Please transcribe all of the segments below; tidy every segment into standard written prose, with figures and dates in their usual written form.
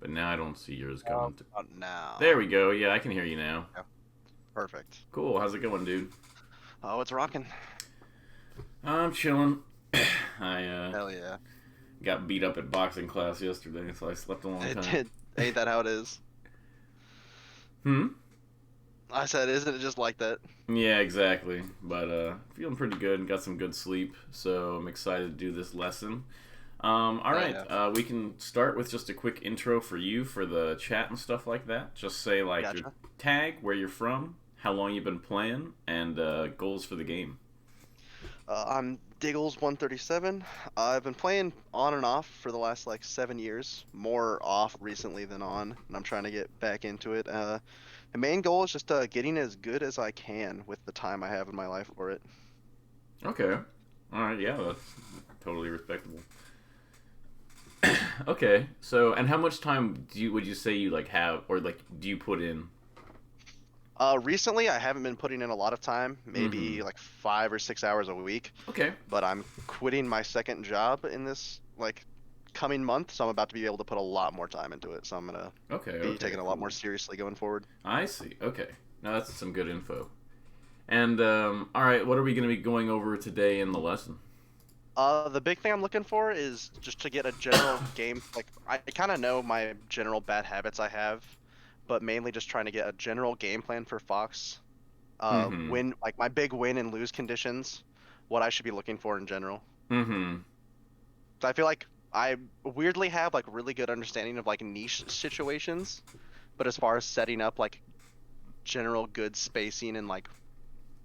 but now I don't see yours coming. Now. There we go. Yeah, I can hear you now. Yeah, perfect. Cool. How's it going, dude? Oh, it's rocking. I'm chilling. I Hell yeah. got beat up at boxing class yesterday, so I slept a long It time. did. Ain't that how it is? Hmm? I said, isn't it just like that? Yeah, exactly. But feeling pretty good and got some good sleep, so I'm excited to do this lesson. All Hell right, yeah. we can start with just a quick intro for you for the chat and stuff like that. Just say like your Gotcha. tag, where you're from, how long you've been playing, and goals for the game. I'm Diggles 137. I've been playing on and off for the last like 7 years. More off recently than on, and I'm trying to get back into it. The main goal is just getting as good as I can with the time I have in my life for it. Okay. All right. Yeah, that's totally respectable. Okay. So, and how much time would you say you like have, or like do you put in? Recently, I haven't been putting in a lot of time, Mm-hmm. maybe like 5 or 6 hours a week, Okay. but I'm quitting my second job in this like coming month, so I'm about to be able to put a lot more time into it. So I'm gonna Okay. be Okay. taking a lot more Cool. seriously going forward. I see. Okay. Now that's some good info. And all right, what are we going to be going over today in the lesson? The big thing I'm looking for is just to get a general game. Like I kind of know my general bad habits I have, but mainly just trying to get a general game plan for Fox. Mm-hmm. Win like my big win and lose conditions, what I should be looking for in general. Mm-hmm. So I feel like I weirdly have like really good understanding of like niche situations, but as far as setting up like general good spacing and like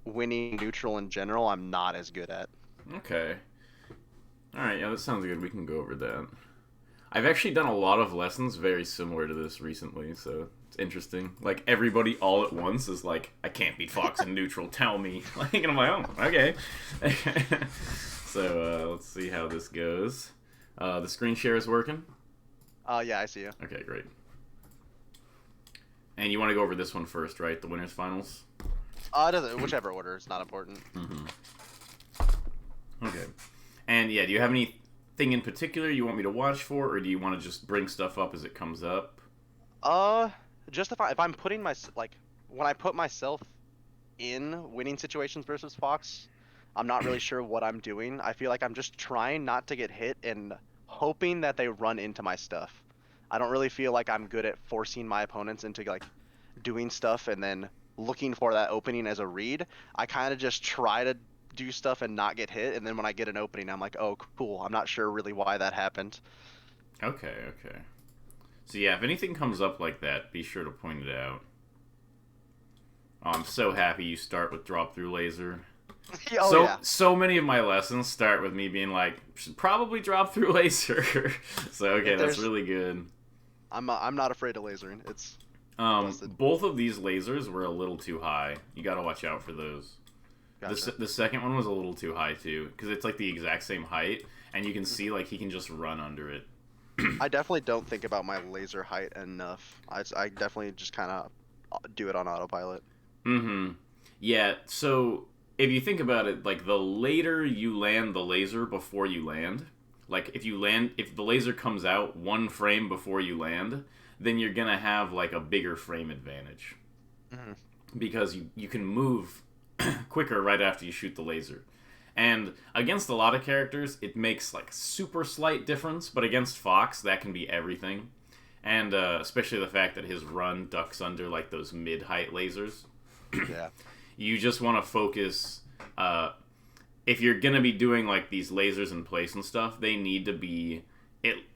winning neutral in general, I'm not as good at. Okay. All right. Yeah, that sounds good. We can go over that. I've actually done a lot of lessons very similar to this recently, so it's interesting. Like everybody all at once is like, "I can't beat Fox in neutral. Tell me." Like, and I'm like, "Oh, okay." So let's see how this goes. The screen share is working. Yeah, I see you. Okay, great. And you want to go over this one first, right? The winners finals. It doesn't, whichever order, it's not important. Mm-hmm. Okay. And yeah, do you have anything in particular you want me to watch for, or do you want to just bring stuff up as it comes up? Uh, just if I'm putting my like when I put myself in winning situations versus Fox, I'm not really sure what I'm doing. I feel like I'm just trying not to get hit and hoping that they run into my stuff. I don't really feel like I'm good at forcing my opponents into like doing stuff and then looking for that opening as a read. I kind of just try to do stuff and not get hit, and then when I get an opening, I'm like, oh, cool. I'm not sure really why that happened. Okay, okay. So yeah, if anything comes up like that, be sure to point it out. Oh, I'm so happy you start with drop through laser. Oh yeah, So many of my lessons start with me being like, should probably drop through laser. So okay, if that's there's, really good. I'm not afraid of lasering. It's busted. Both of these lasers were a little too high. You got to watch out for those. Gotcha. The second one was a little too high too, because it's like the exact same height, and you can see like he can just run under it. I definitely don't think about my laser height enough. I definitely just kind of do it on autopilot. Mm-hmm. Yeah. So if you think about it, like the later you land the laser before you land, like if the laser comes out one frame before you land, then you're gonna have like a bigger frame advantage Hmm. because you can move quicker right after you shoot the laser. And against a lot of characters, it makes like super slight difference, but against Fox, that can be everything. And especially the fact that his run ducks under like those mid height lasers. Yeah. You just want to focus. If you're gonna be doing like these lasers in place and stuff, they need to be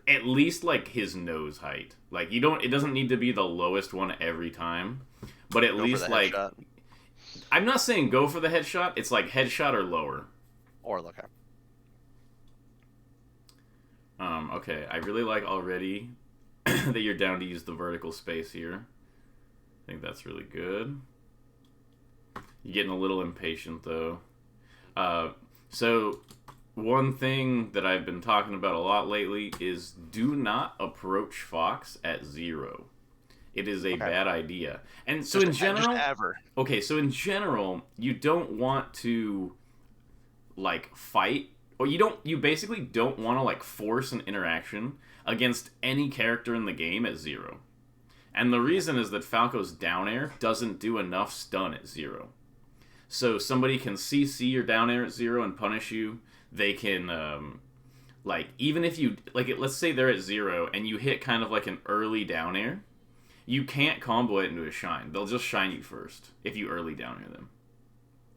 at least like his nose height. Like you don't. It doesn't need to be the lowest one every time, but at Go for the least like headshot. I'm not saying go for the headshot. It's like headshot or lower. Or look. Okay, I really like already that you're down to use the vertical space here. I think that's really good. You're getting a little impatient though. Uh, so one thing that I've been talking about a lot lately is do not approach Fox at zero. It is a Okay. bad idea. And so in Just general, ever. okay, so in general, you don't want to like fight or you basically don't want to like force an interaction against any character in the game at 0. And the reason is that Falco's down air doesn't do enough stun at 0. So somebody can CC your down air at 0 and punish you. They can, like, even if you, like, let's say they're at 0 and you hit kind of like an early down air, you can't combo it into a shine. They'll just shine you first if you early down air them.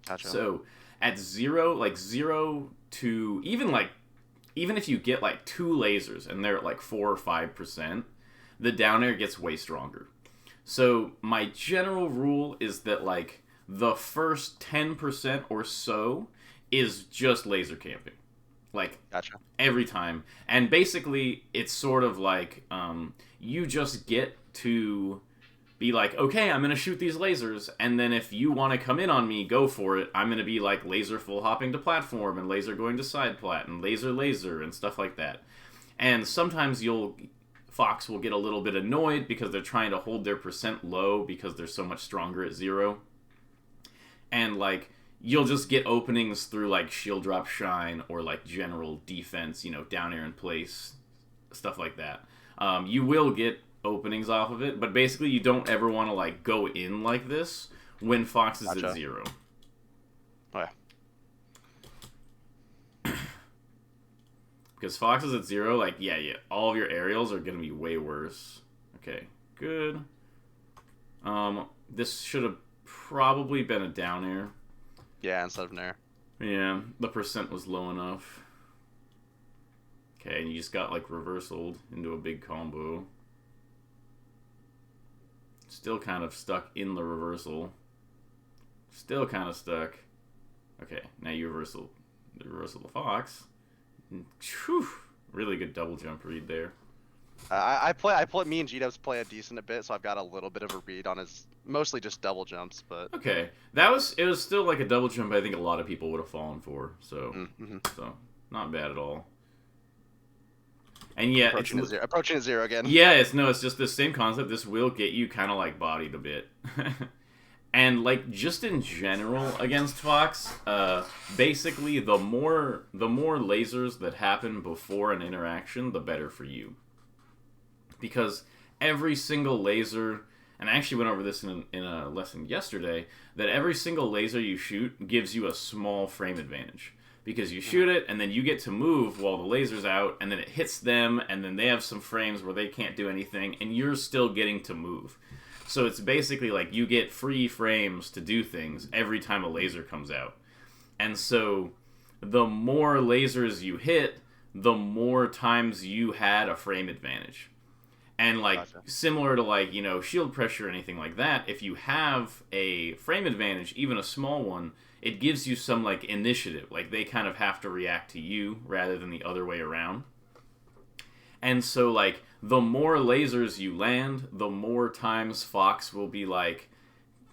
Gotcha. So at 0, like 0 to, even if you get like 2 lasers and they're at like 4 or 5%, the down air gets way stronger. So my general rule is that like the first 10% or so is just laser camping. Like, Gotcha. every time. And basically, it's sort of like, you just get to be like, okay, I'm going to shoot these lasers, and then if you want to come in on me, go for it. I'm going to be like laser full hopping to platform, and laser going to side plat, and laser, and stuff like that. And sometimes Fox will get a little bit annoyed because they're trying to hold their percent low because they're so much stronger at 0. And, like, you'll just get openings through, like, shield drop shine or, like, general defense, down air in place, stuff like that. You will get openings off of it, but basically you don't ever want to, like, go in like this when Fox is Gotcha. at 0. Oh, yeah. Because Fox is at 0, like, yeah, all of your aerials are going to be way worse. Okay, good. This should have probably been a down air. Yeah, instead of nair. Yeah, the percent was low enough. Okay, and you just got, like, reversaled into a big combo. Still kind of stuck in the reversal. Still kind of stuck. Okay, now you reversal the Fox. Whew, really good double jump read there. Me and G-Dubs play a decent bit, so I've got a little bit of a read on his, mostly just double jumps, but... Okay, it was still like a double jump I think a lot of people would have fallen for, so, so not bad at all. And yeah, approaching at 0 again. Yeah, it's just the same concept. This will get you kind of like bodied a bit. And like just in general against Fox, basically the more lasers that happen before an interaction, the better for you. Because every single laser, and I actually went over this in a lesson yesterday, that every single laser you shoot gives you a small frame advantage. Because you shoot it, and then you get to move while the laser's out, and then it hits them, and then they have some frames where they can't do anything, and you're still getting to move. So it's basically like you get free frames to do things every time a laser comes out. And so the more lasers you hit, the more times you had a frame advantage. And like similar to like, shield pressure or anything like that, if you have a frame advantage, even a small one, it gives you some like initiative. Like they kind of have to react to you rather than the other way around. And so like the more lasers you land, the more times Fox will be like,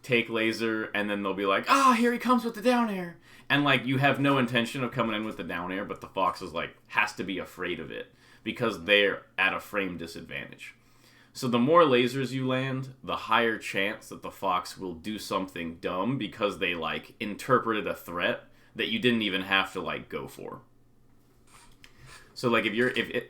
take laser, and then they'll be like, here he comes with the down air. And like you have no intention of coming in with the down air, but the Fox is like, has to be afraid of it because they're at a frame disadvantage. So the more lasers you land, the higher chance that the Fox will do something dumb because they, like, interpreted a threat that you didn't even have to, like, go for. So, like,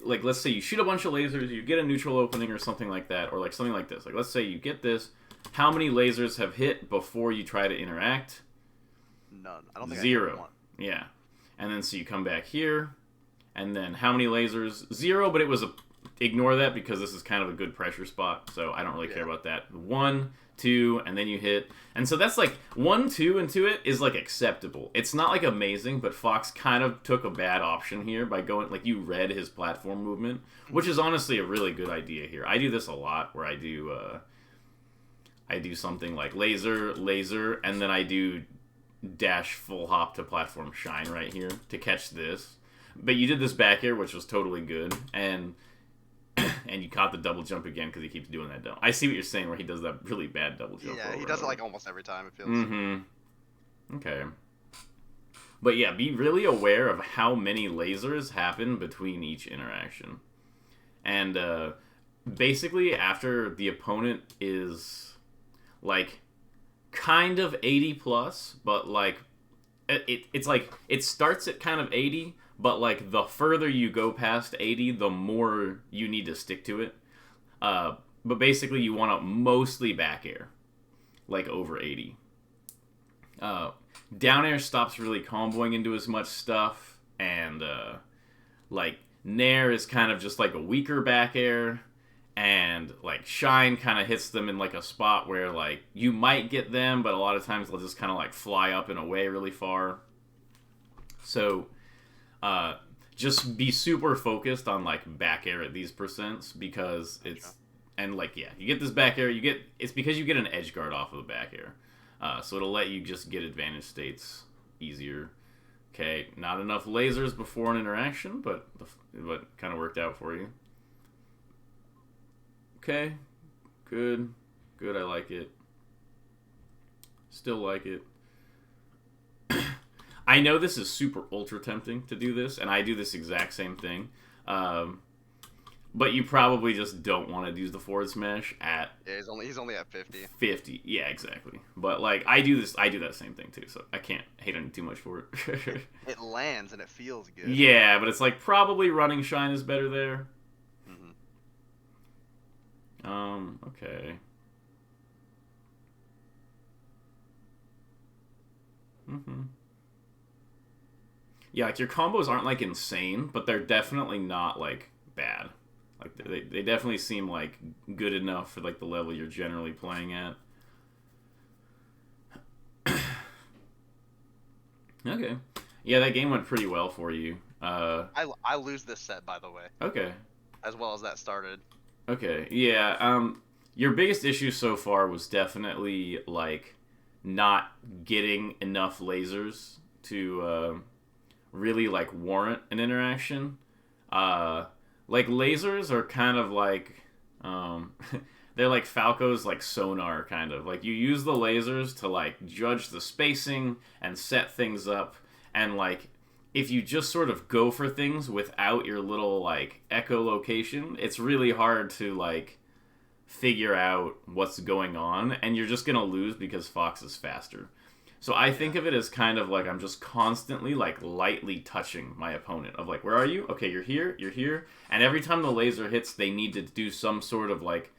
like, let's say you shoot a bunch of lasers, you get a neutral opening or something like that, or, like, something like this. Like, let's say you get this. How many lasers have hit before you try to interact? None. I don't think 0. I hit one. Yeah. And then so you come back here, and then how many lasers? 0, but it was a... Ignore that because this is kind of a good pressure spot, so I don't really care about that. 1, 2, and then you hit. And so that's like 1, 2 into it is like acceptable. It's not like amazing, but Fox kind of took a bad option here by going, like you read his platform movement, which is honestly a really good idea here. I do this a lot where I do something like laser, and then I do dash full hop to platform shine right here to catch this. But you did this back air, which was totally good, and you caught the double jump again because he keeps doing that. I see what you're saying, where he does that really bad double jump. Yeah, he does it like almost every time, it feels. Mm-hmm. Okay. But yeah, be really aware of how many lasers happen between each interaction. And basically, after the opponent is, like, kind of 80 plus, but, like, it's like, it starts at kind of 80, but like the further you go past 80, the more you need to stick to it. But basically, you want to mostly back air, like over 80. Down air stops really comboing into as much stuff, and like nair is kind of just like a weaker back air, and like shine kind of hits them in like a spot where like you might get them, but a lot of times they'll just kind of like fly up and away really far. So just be super focused on like back air at these percents, because it's and like yeah, you get this back air, it's because you get an edge guard off of the back air. So it'll let you just get advantage states easier. Okay, not enough lasers before an interaction, but kind of worked out for you. Okay, good, I like it. Still like it. I know this is super ultra tempting to do this, and I do this exact same thing. But you probably just don't want to use the forward smash at... Yeah, he's only at 50. 50, yeah, exactly. But, like, I do that same thing, too, so I can't hate on you too much for it. It lands, and it feels good. Yeah, but it's, like, probably running shine is better there. Okay. Yeah, like, your combos aren't, like, insane, but they're definitely not, like, bad. Like, they definitely seem, like, good enough for, like, the level you're generally playing at. Okay. Yeah, that game went pretty well for you. I lose this set, by the way. Okay. As well as that started. Okay, yeah, your biggest issue so far was definitely, like, not getting enough lasers to, really, like, warrant an interaction. Like, lasers are kind of like, they're like Falco's, like, sonar, kind of. Like, you use the lasers to, like, judge the spacing and set things up, and, like, if you just sort of go for things without your little, like, echolocation, it's really hard to, like, figure out what's going on, and you're just gonna lose because Fox is faster. So I think of it as kind of like I'm just constantly, like, lightly touching my opponent. Of like, where are you? Okay, you're here. And every time the laser hits, they need to do some sort of, like,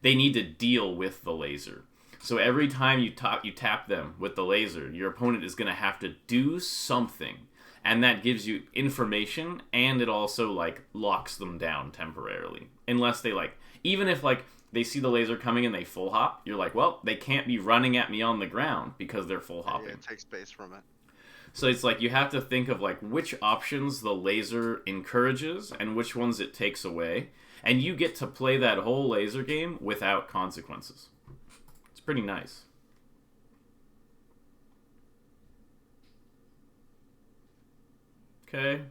they need to deal with the laser. So every time you tap them with the laser, your opponent is going to have to do something. And that gives you information, and it also, like, locks them down temporarily. Unless they, like, even if, like, they see the laser coming and they full hop, you're like, well, they can't be running at me on the ground because they're full hopping. Yeah, it takes space from it. So it's like you have to think of, like, which options the laser encourages and which ones it takes away. And you get to play that whole laser game without consequences. It's pretty nice. Okay.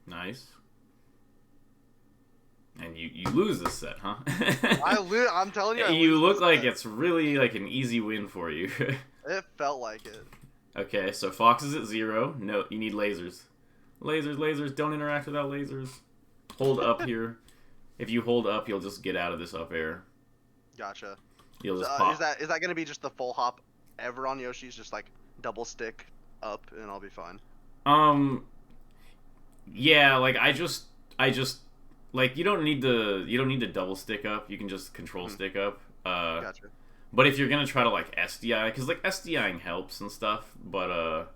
Nice. And you lose this set, huh? I'm telling you. You look like it's really, like, an easy win for you. It felt like it. Okay, so Fox is at 0. No, you need lasers. Lasers. Don't interact without lasers. Hold up here. If you hold up, you'll just get out of this up air. Gotcha. You'll just pop. Is that going to be just the full hop ever on Yoshi's? Just, like, double stick up and I'll be fine? Yeah, like, I just like, you don't need to double stick up. You can just control stick up. Gotcha. But if you're gonna try to, like, SDI, because, like, SDIing helps and stuff, but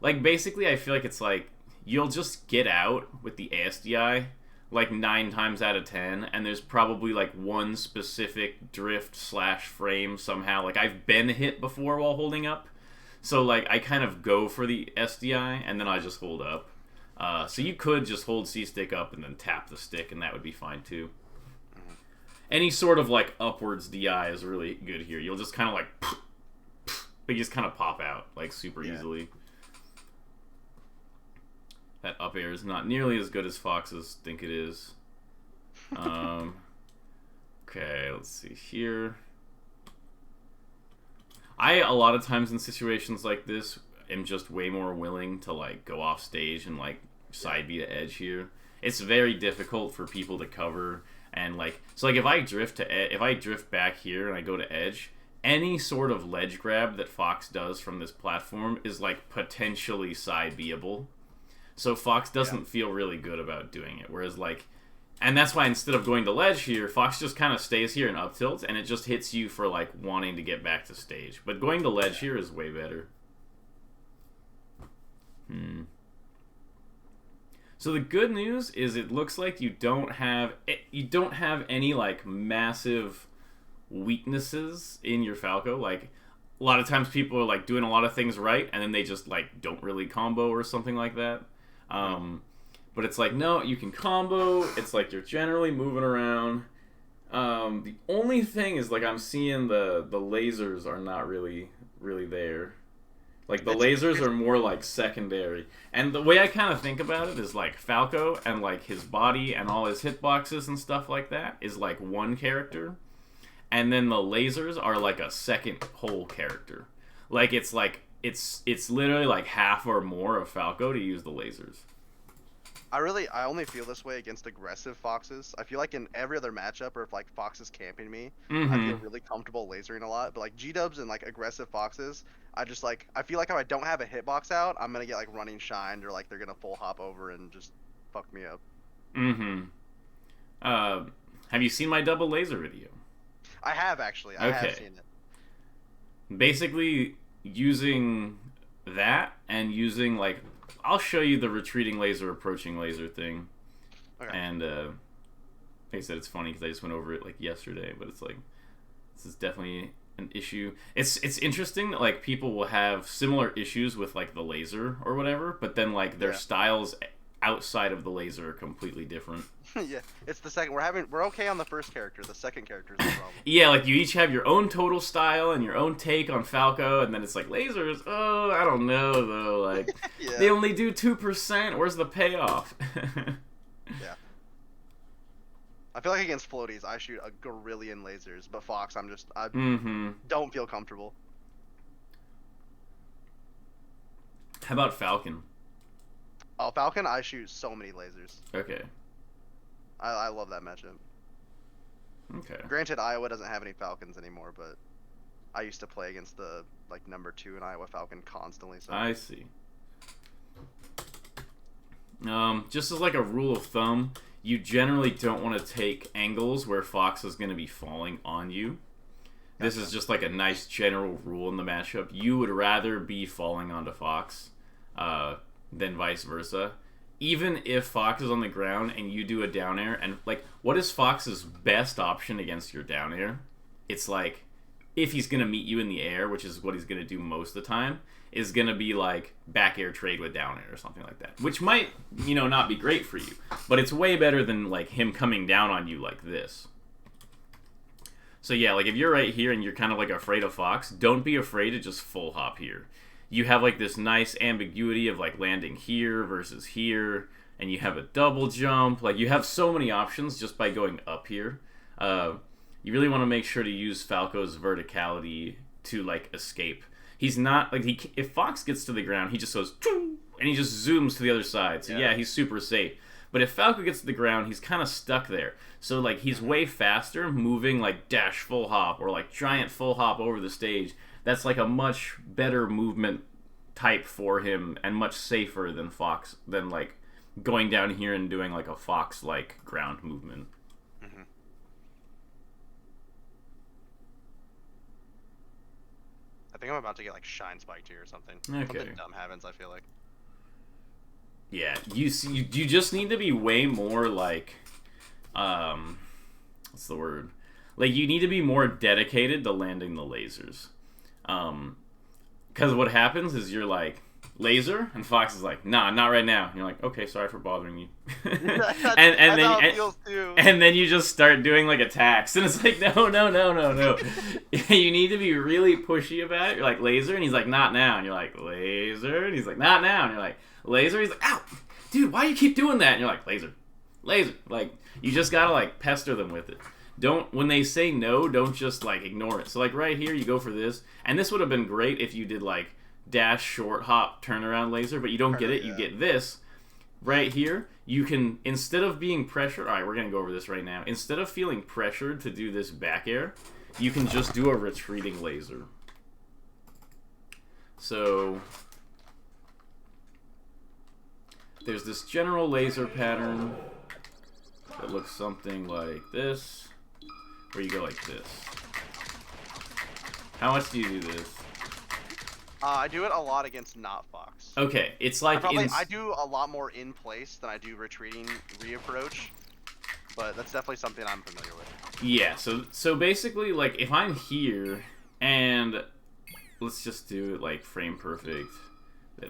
like, basically I feel like it's like you'll just get out with the ASDI like 9 times out of 10, and there's probably, like, one specific drift / frame somehow. Like, I've been hit before while holding up, so, like, I kind of go for the SDI and then I just hold up. So you could just hold C-stick up and then tap the stick, and that would be fine too. Any sort of, like, upwards DI is really good here. You'll just kind of, like, you just kind of pop out, like, super easily. That up air is not nearly as good as Fox's think it is. Okay, let's see here. A lot of times in situations like this, am just way more willing to, like, go off stage and, like, side B to edge here. It's very difficult for people to cover, and, like, so, like, if I drift back here and I go to edge, any sort of ledge grab that Fox does from this platform is like potentially side B-able. So Fox doesn't feel really good about doing it. Whereas like, and that's why instead of going to ledge here, Fox just kind of stays here and up tilts, and it just hits you for like wanting to get back to stage. But going to ledge here is way better. So the good news is it looks like you don't have any like massive weaknesses in your Falco. Like a lot of times people are like doing a lot of things right, and then they just like don't really combo or something like that. But it's like, no, you can combo. It's like you're generally moving around. The only thing is like I'm seeing the lasers are not really there. Like the lasers are more like secondary. And the way I kind of think about it is like Falco and like his body and all his hitboxes and stuff like that is like one character. And then the lasers are like a second whole character. Like it's literally like half or more of Falco to use the lasers. I only feel this way against aggressive Foxes. I feel like in every other matchup, or if like Fox is camping me, I feel really comfortable lasering a lot. But like G-dubs and like aggressive Foxes, I feel like if I don't have a hitbox out, I'm gonna get like running shined, or like they're gonna full hop over and just fuck me up. Have you seen my double laser video? I have actually. I have seen it. Basically, using that and using like, I'll show you the retreating laser, approaching laser thing. Okay. And like I said, it's funny because I just went over it like yesterday, but it's like this is definitely an issue. It's interesting that like people will have similar issues with like the laser or whatever, but then like their styles outside of the laser are completely different. Yeah, it's the second. We're okay on the first character. The second character is the problem. Yeah, like you each have your own total style and your own take on Falco, and then it's like lasers. Oh, I don't know though. Like they only do 2%. Where's the payoff? Yeah. I feel like against floaties, I shoot a gorillion lasers, but Fox, I don't feel comfortable. How about Falcon? Oh, Falcon, I shoot so many lasers. Okay. I love that matchup. Okay. Granted, Iowa doesn't have any Falcons anymore, but I used to play against the like number 2 in Iowa Falcon constantly. So I see. Just as like a rule of thumb, you generally don't want to take angles where Fox is going to be falling on you. This is just like a nice general rule in the matchup. You would rather be falling onto Fox than vice versa. Even if Fox is on the ground and you do a down air, and like, what is Fox's best option against your down air? It's like, if he's going to meet you in the air, which is what he's going to do most of the time, is going to be like back air trade with down air or something like that. Which might, not be great for you. But it's way better than like him coming down on you like this. So yeah, like if you're right here and you're kind of like afraid of Fox, don't be afraid to just full hop here. You have like this nice ambiguity of like landing here versus here, and you have a double jump. Like you have so many options just by going up here. You really want to make sure to use Falco's verticality to like escape. He's not like if Fox gets to the ground, he just goes and he just zooms to the other side. So yeah, he's super safe. But if Falco gets to the ground, he's kind of stuck there. So like he's way faster moving like dash full hop or like giant full hop over the stage. That's like a much better movement type for him and much safer than Fox, than like going down here and doing like a Fox like ground movement. I think I'm about to get like shine spiked here or something. Okay. Something dumb happens, I feel like. Yeah, you just need to be way more like what's the word? Like you need to be more dedicated to landing the lasers. Because what happens is you're like, laser? And Fox is like, nah, not right now. And you're like, okay, sorry for bothering you. and then you just start doing like attacks. And it's like, no. You need to be really pushy about it. You're like, laser? And he's like, not now. And you're like, laser? And he's like, not now. And you're like, laser? He's like, ow! Dude, why do you keep doing that? And you're like, laser. Like, you just gotta like pester them with it. When they say no, don't just like ignore it. So like right here, you go for this, and this would have been great if you did like dash short hop turnaround laser, but you don't get it. You get this right here. You can, instead of being pressured, all right, we're gonna go over this right now. Instead of feeling pressured to do this back air, you can just do a retreating laser. So there's this general laser pattern that looks something like this, where you go like this. How much do you do this? I do it a lot against not Fox. Okay, it's like I do a lot more in place than I do retreating reapproach, but that's definitely something I'm familiar with. Yeah, so basically, like, if I'm here, and let's just do it, like, frame perfect.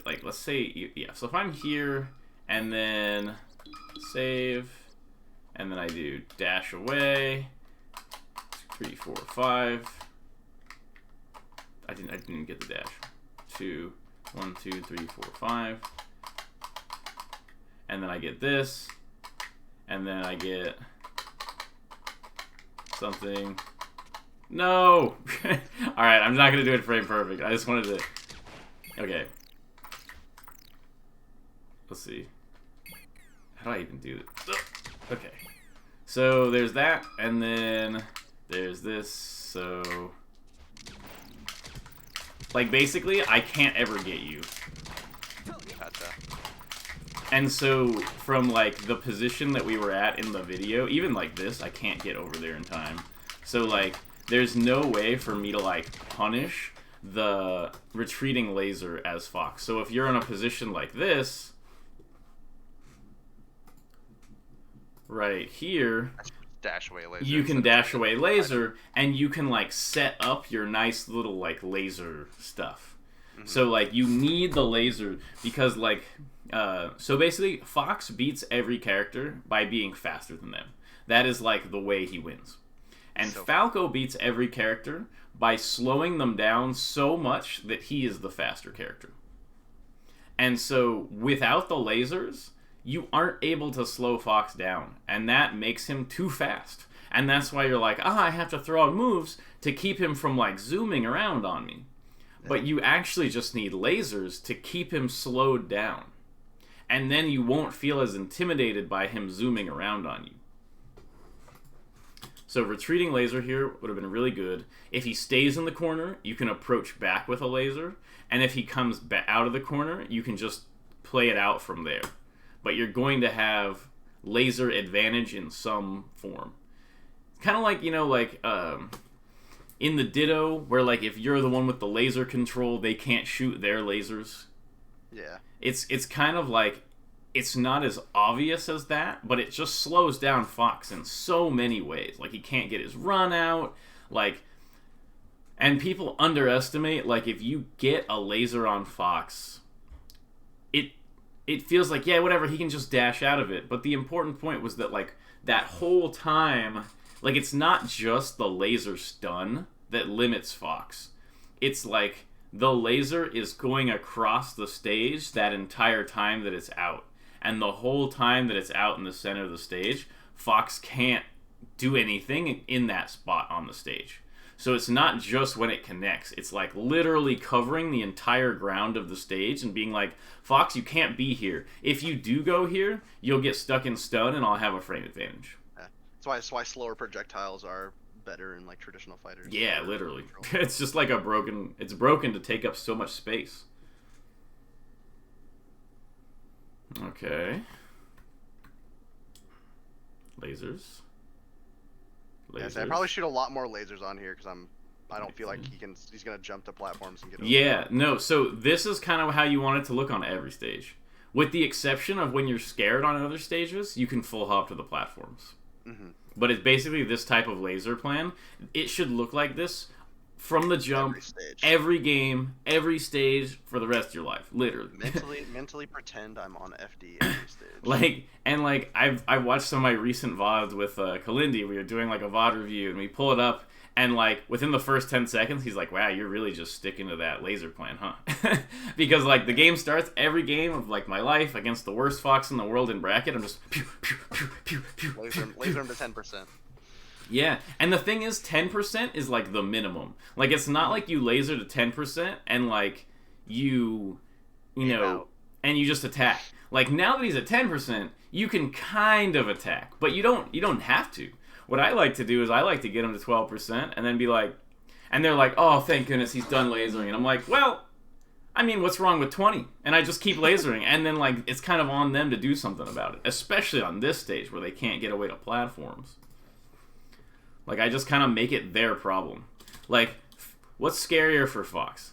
Like, let's say, yeah, so if I'm here, and then save, and then I do dash away, 3, 4, 5. I didn't get the dash. 2, 1, 2, 3, 4, 5. And then I get this, and then I get something. No! Alright, I'm not gonna do it frame perfect. I just wanted to. Okay. Let's see. How do I even do this? Okay. So there's that, and then there's this, so. Like, basically, I can't ever get you. Gotcha. And so, from, like, the position that we were at in the video, even like this, I can't get over there in time. So, like, there's no way for me to, like, punish the retreating laser as Fox. So if you're in a position like this, right here, dash away laser. you can dash away laser, and you can, like, set up your nice little, like, laser stuff. Mm-hmm. So, like, you need the laser because, like, so basically, Fox beats every character by being faster than them. That is, like, the way he wins. And so Falco beats every character by slowing them down so much that he is the faster character. And so, without the lasers, you aren't able to slow Fox down, and that makes him too fast. And that's why you're like, I have to throw out moves to keep him from, like, zooming around on me. But you actually just need lasers to keep him slowed down. And then you won't feel as intimidated by him zooming around on you. So retreating laser here would have been really good. If he stays in the corner, you can approach back with a laser. And if he comes out of the corner, you can just play it out from there. But you're going to have laser advantage in some form. Kind of like, you know, like in the Ditto, where, like, if you're the one with the laser control, they can't shoot their lasers. Yeah. It's kind of like, it's not as obvious as that, but it just slows down Fox in so many ways. Like, he can't get his run out, like, and people underestimate, like, if you get a laser on Fox, it feels like, yeah, whatever, he can just dash out of it. But the important point was that, like, that whole time, like, it's not just the laser stun that limits Fox. It's like the laser is going across the stage that entire time that it's out. And the whole time that it's out in the center of the stage, Fox can't do anything in that spot on the stage. So it's not just when it connects. It's, like, literally covering the entire ground of the stage and being like, Fox, you can't be here. If you do go here, you'll get stuck in stun and I'll have a frame advantage. Yeah. That's why slower projectiles are better in, like, traditional fighters. Yeah, literally. It's just like it's broken to take up so much space. Okay. Lasers. Yeah, so I probably shoot a lot more lasers on here because I don't feel like he's gonna jump to platforms and get over. Yeah, no, so this is kind of how you want it to look on every stage. With the exception of when you're scared on other stages, you can full hop to the platforms. Mm-hmm. But it's basically this type of laser plan. It should look like this from the jump, every game, every stage, for the rest of your life, literally. mentally pretend I'm on FD every stage. I watched some of my recent VODs with Kalindi. We were doing, like, a VOD review, and we pull it up, and, like, within the first 10 seconds, he's like, wow, you're really just sticking to that laser plan, huh? Because, like, the game starts, every game of, like, my life against the worst Fox in the world in bracket, I'm just pew, pew, pew, pew, pew, laser him to 10%. Yeah, and the thing is, 10% is, like, the minimum. Like, it's not like you laser to 10% and, like, you know, and you just attack. Like, now that he's at 10%, you can kind of attack, but you don't have to. what I like to do is I like to get him to 12% and then be like, and they're like, oh, thank goodness he's done lasering. And I'm like, well, I mean, what's wrong with 20? And I just keep lasering. And then, like, it's kind of on them to do something about it, especially on this stage where they can't get away to platforms. Like, I just kind of make it their problem. Like, what's scarier for Fox?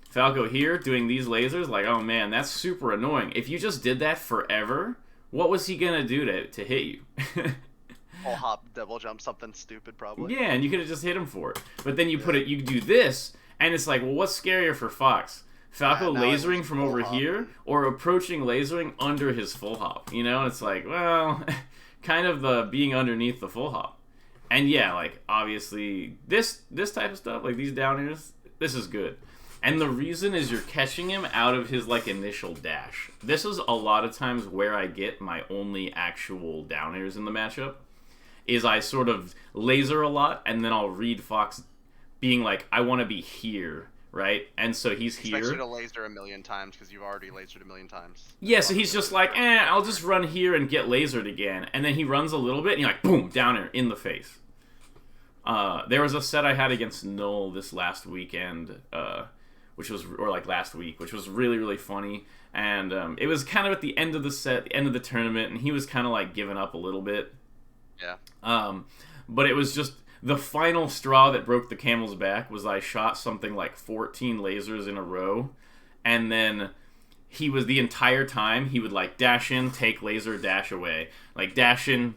Falco here doing these lasers? Like, oh man, that's super annoying. If you just did that forever, what was he going to do to hit you? I'll hop, double jump, something stupid probably. Yeah, and you could have just hit him for it. But then you you do this, and it's like, well, what's scarier for Fox? Falco lasering from over here, or approaching lasering under his full hop? You know, it's like, well, kind of the being underneath the full hop. And yeah, like, obviously, this type of stuff, like these down airs, this is good. And the reason is you're catching him out of his, like, initial dash. This is a lot of times where I get my only actual down airs in the matchup, is I sort of laser a lot, and then I'll read Fox being like, I want to be here, right? And so he's here. Expects you to laser a million times because you've already lasered a million times. Yeah, so he's just like, I'll just run here and get lasered again. And then he runs a little bit, and you're like, boom, down air, in the face. There was a set I had against Null this last weekend, which was really, really funny. And it was kind of at the end of the set, the end of the tournament, and he was kind of like giving up a little bit. Yeah. But it was just the final straw that broke the camel's back was I shot something like 14 lasers in a row, and then he was the entire time he would like dash in, take laser, dash away, like dash in,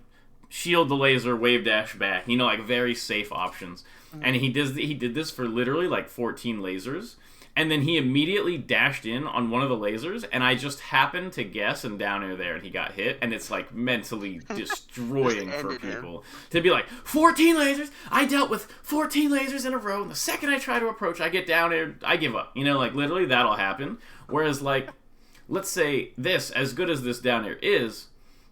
shield the laser, wave dash back, you know, like very safe options. And he did this for literally like 14 lasers. And then he immediately dashed in on one of the lasers, and I just happened to guess and down air there, and he got hit, and it's like mentally destroying for people to be like, 14 lasers? I dealt with 14 lasers in a row, and the second I try to approach, I get down air, I give up. You know, like literally that'll happen. Whereas like, let's say this, as good as this down air is,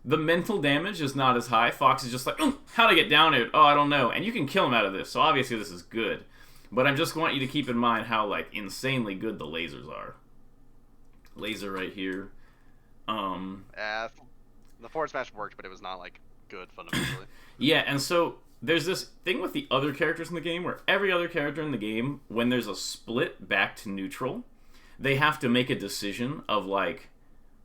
the mental damage is not as high. Fox is just like, how'd I get down air? Oh, I don't know. And you can kill him out of this, so obviously this is good. But I just want you to keep in mind how, like, insanely good the lasers are. Laser right here. The forward smash worked, but it was not, like, good fundamentally. Yeah, and so there's this thing with the other characters in the game where every other character in the game, when there's a split back to neutral, they have to make a decision of, like,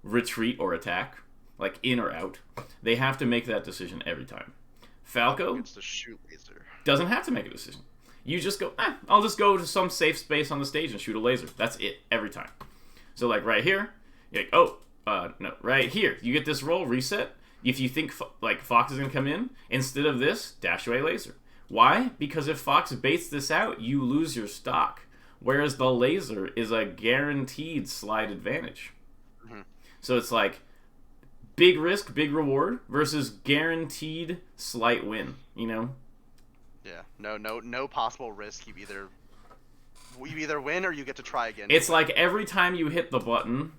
retreat or attack. Like, in or out. They have to make that decision every time. Falco gets to shoot laser. Doesn't have to make a decision. You just go, I'll just go to some safe space on the stage and shoot a laser. That's it, every time. So, like, right here, you're like, no, right here. You get this roll, reset. If you think, like, Fox is going to come in, instead of this, dash away laser. Why? Because if Fox baits this out, you lose your stock. Whereas the laser is a guaranteed slide advantage. Mm-hmm. So it's like, big risk, big reward, versus guaranteed slight win, you know? Yeah, no possible risk. You either win or you get to try again. It's like every time you hit the button,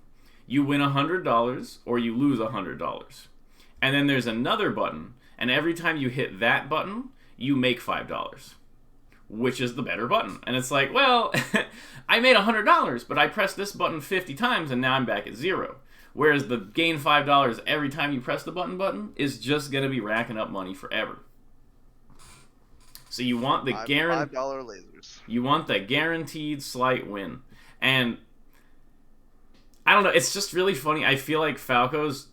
you win $100 or you lose $100. And then there's another button, and every time you hit that button, you make $5. Which is the better button? And it's like, well, I made $100, but I pressed this button 50 times and now I'm back at 0. Whereas the gain $5 every time you press the button is just going to be racking up money forever. So you want the $5 lasers. You want the guaranteed slight win. And I don't know, it's just really funny. I feel like Falco's,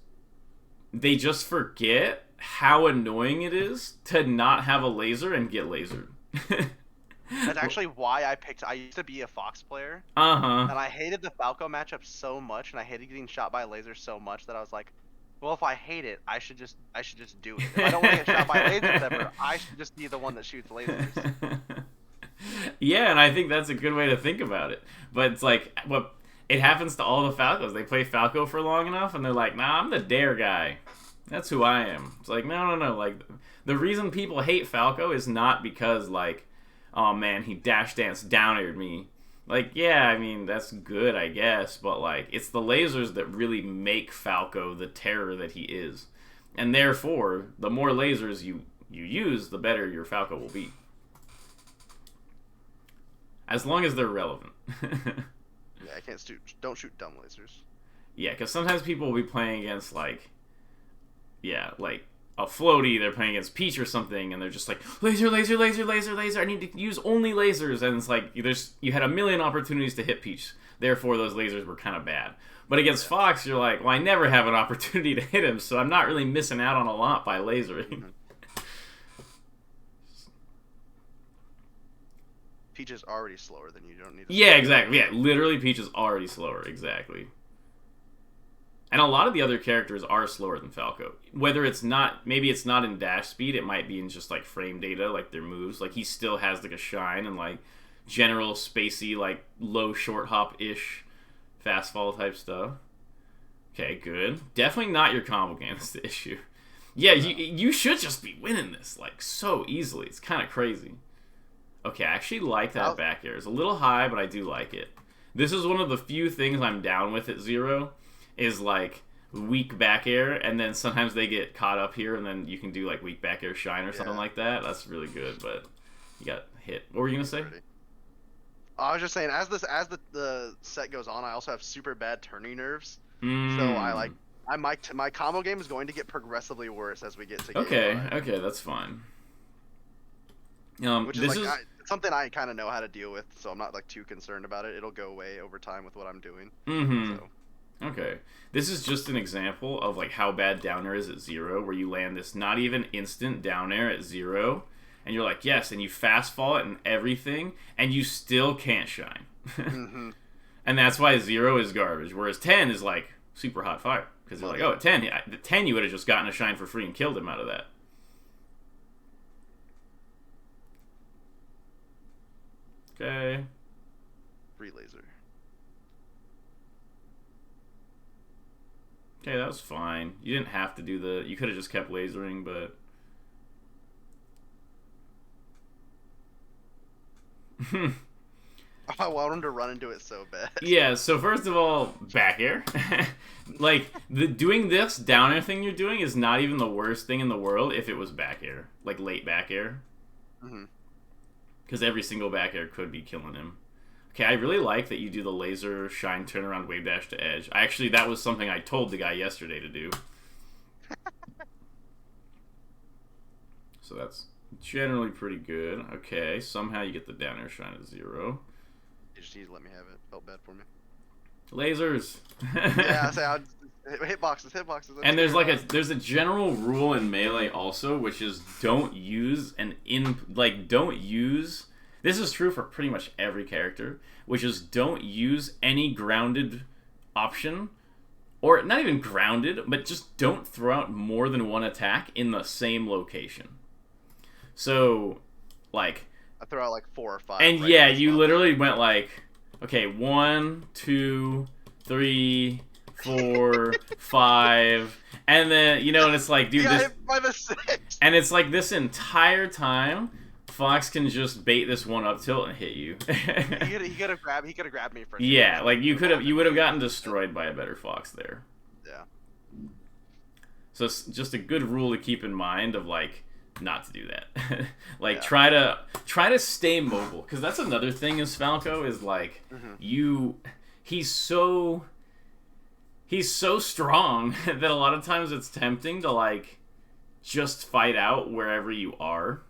they just forget how annoying it is to not have a laser and get lasered. That's actually why I used to be a Fox player. Uh-huh. And I hated the Falco matchup so much, and I hated getting shot by lasers so much that I was like, well, if I hate it, I should just do it. If I don't want to get shot by lasers ever, I should just be the one that shoots lasers. Yeah, and I think that's a good way to think about it. But it's like, it happens to all the Falcos. They play Falco for long enough, and they're like, nah, I'm the dare guy. That's who I am. It's like, no. Like, the reason people hate Falco is not because, like, oh man, he dash danced down aired me. Like, yeah, I mean, that's good, I guess, but, like, it's the lasers that really make Falco the terror that he is. And therefore, the more lasers you use, the better your Falco will be. As long as they're relevant. Yeah, don't shoot dumb lasers. Yeah, because sometimes people will be playing against, like, a floaty, they're playing against Peach or something, and they're just like, laser, laser, laser, laser, laser, I need to use only lasers, and it's like, you had a million opportunities to hit Peach, therefore those lasers were kind of bad. But against Fox, you're like, well, I never have an opportunity to hit him, so I'm not really missing out on a lot by lasering. Mm-hmm. Peach is already slower than you. Don't need to Yeah, exactly. Yeah, literally Peach is already slower, exactly. And a lot of the other characters are slower than Falco. Whether it's not, maybe it's not in dash speed, it might be in just like frame data, like their moves. Like he still has like a shine and like general spacey, like low short hop-ish fast fall type stuff. Okay, good. Definitely not your combo game is the issue. Yeah, you should just be winning this like so easily. It's kind of crazy. Okay, I actually like that back air. It's a little high, but I do like it. This is one of the few things I'm down with at Zero. Is like weak back air, and then sometimes they get caught up here, and then you can do like weak back air shine or something like that. That's really good, but you got hit. What were you gonna say? I was just saying, as the set goes on, I also have super bad turning nerves. So my combo game is going to get progressively worse as we get to game 5. Okay, that's fine. Which is like something I kind of know how to deal with, so I'm not like too concerned about it. It'll go away over time with what I'm doing. Mm-hmm. So. Okay. This is just an example of like how bad down air is at 0, where you land this not even instant down air at 0, and you're like, yes, and you fast fall it and everything, and you still can't shine. Mm-hmm. And that's why 0 is garbage, whereas 10 is like super hot fire. Because you're like, oh, at 10, at 10 you would have just gotten a shine for free and killed him out of that. Okay. Free laser. Okay, that was fine. You didn't have to do the... You could have just kept lasering, but... I want him to run into it so bad. Yeah, so first of all, back air. Like, doing this down air thing you're doing is not even the worst thing in the world if it was back air. Like, late back air. Mm-hmm. Because every single back air could be killing him. Okay, I really like that you do the laser shine turnaround wave dash to edge. Actually, that was something I told the guy yesterday to do. So that's generally pretty good. Okay, somehow you get the down air shine at 0. You just need to let me have it. Felt bad for me. Lasers. Yeah, I say hitboxes. And there's a general rule in Melee also, which is don't use. This is true for pretty much every character, which is don't use any grounded option, or not even grounded, but just don't throw out more than one attack in the same location. So, like... I throw out like 4 or 5. And right, yeah, you literally went like, okay, 1, 2, 3, 4, 5, and then, and it's like, dude, this... by the 6. And it's like this entire time... Fox can just bait this one up tilt and hit you. he could have grabbed me for. Yeah, like you would have gotten destroyed by a better Fox there. Yeah. So it's just a good rule to keep in mind of like not to do that. Like try to stay mobile, because that's another thing is Falco is like he's so strong that a lot of times it's tempting to like just fight out wherever you are.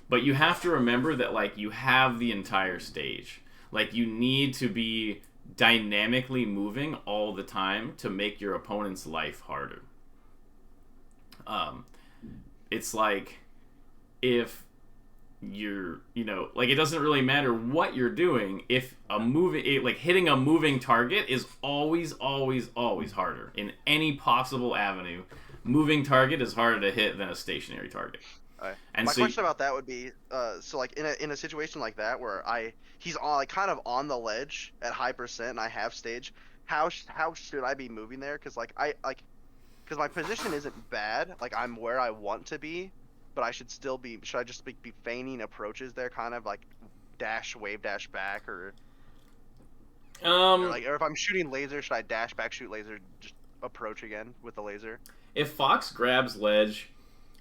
But you have to remember that, like, you have the entire stage. Like, you need to be dynamically moving all the time to make your opponent's life harder. It's like, if you're, like, it doesn't really matter what you're doing if hitting a moving target is always, always, always harder. In any possible avenue, moving target is harder to hit than a stationary target. And my question about that would be, so like in a situation like that where he's on like kind of on the ledge at high percent and I have stage, how should I be moving there? Because because my position isn't bad, like I'm where I want to be, but should I just be feigning approaches there, kind of like wave dash back, or if I'm shooting laser, should I dash back, shoot laser, just approach again with the laser? If Fox grabs ledge,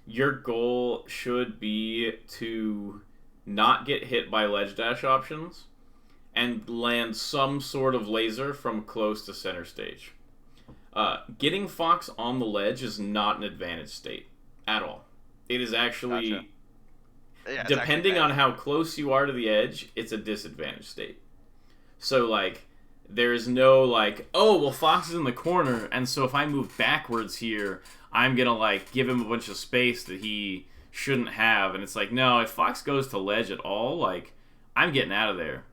your goal should be to not get hit by ledge dash options and land some sort of laser from close to center stage. Getting Fox on the ledge is not an advantage state. at all. It is actually, Gotcha. Yeah, it's actually depending bad. on how close you are to the edge, it's a disadvantage state. So, like, there's no, like, oh, well, Fox is in the corner, and so if I move backwards here, I'm gonna, like, give him a bunch of space that he shouldn't have. And it's like, no, if Fox goes to ledge at all, like, I'm getting out of there.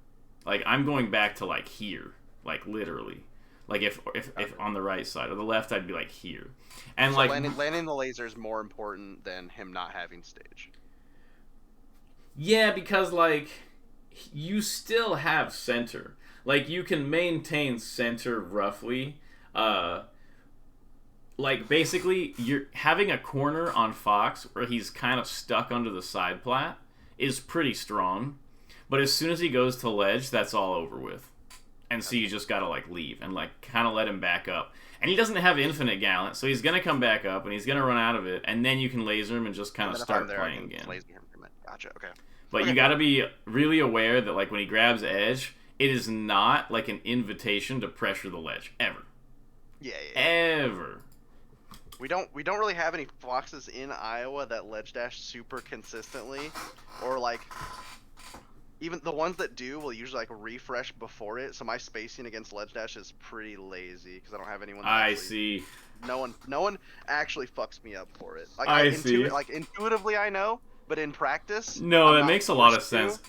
Like, I'm going back to, like, here. Like, literally. Like, if on the right side. Or the left, I'd be, like, here. And, So like... landing the laser is more important than him not having stage. Yeah, because, like, you still have center. Like, you can maintain center roughly. Like, basically, you're having a corner on Fox where he's kind of stuck under the side plat is pretty strong. But as soon as he goes to ledge, that's all over with. And so you just gotta, like, leave and, like, kind of let him back up. And he doesn't have infinite gallant, so he's gonna come back up and he's gonna run out of it, and then you can laser him and just kind of start playing again. Gotcha, okay. But you gotta be really aware that, like, when he grabs edge, it is not, like, an invitation to pressure the ledge. Ever. Yeah. Ever. We don't really have any Foxes in Iowa that ledge dash super consistently, or, like, even the ones that do will usually, like, refresh before it, so my spacing against ledge dash is pretty lazy, because I don't have anyone that I actually, see. No one actually fucks me up for it. Like, I see. Like, intuitively I know, but in practice... No, I'm that not makes a lot of forced to. sense.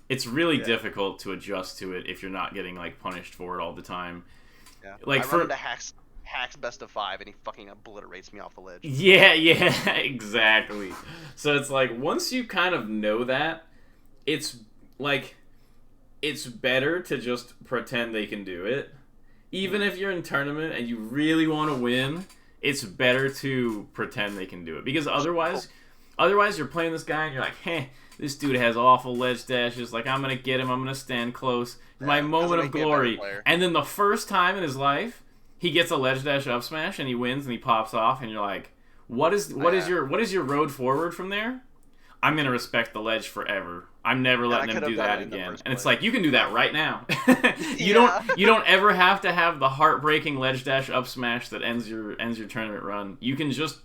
It's really difficult to adjust to it if you're not getting, like, punished for it all the time. Yeah. Like, I run into Hacks best of 5, and he fucking obliterates me off the ledge. Yeah, exactly. So it's like, once you kind of know that, it's, like, it's better to just pretend they can do it. Even if you're in tournament and you really want to win, it's better to pretend they can do it. Because otherwise you're playing this guy and you're like, hey, this dude has awful ledge dashes. Like, I'm going to get him. I'm going to stand close. My moment of glory. And then the first time in his life, he gets a ledge dash up smash and he wins and he pops off and you're like, what is your road forward from there? I'm gonna respect the ledge forever. I'm never letting him do that again. And it's like, you can do that right now. You don't ever have to have the heartbreaking ledge dash up smash that ends your tournament run. You can just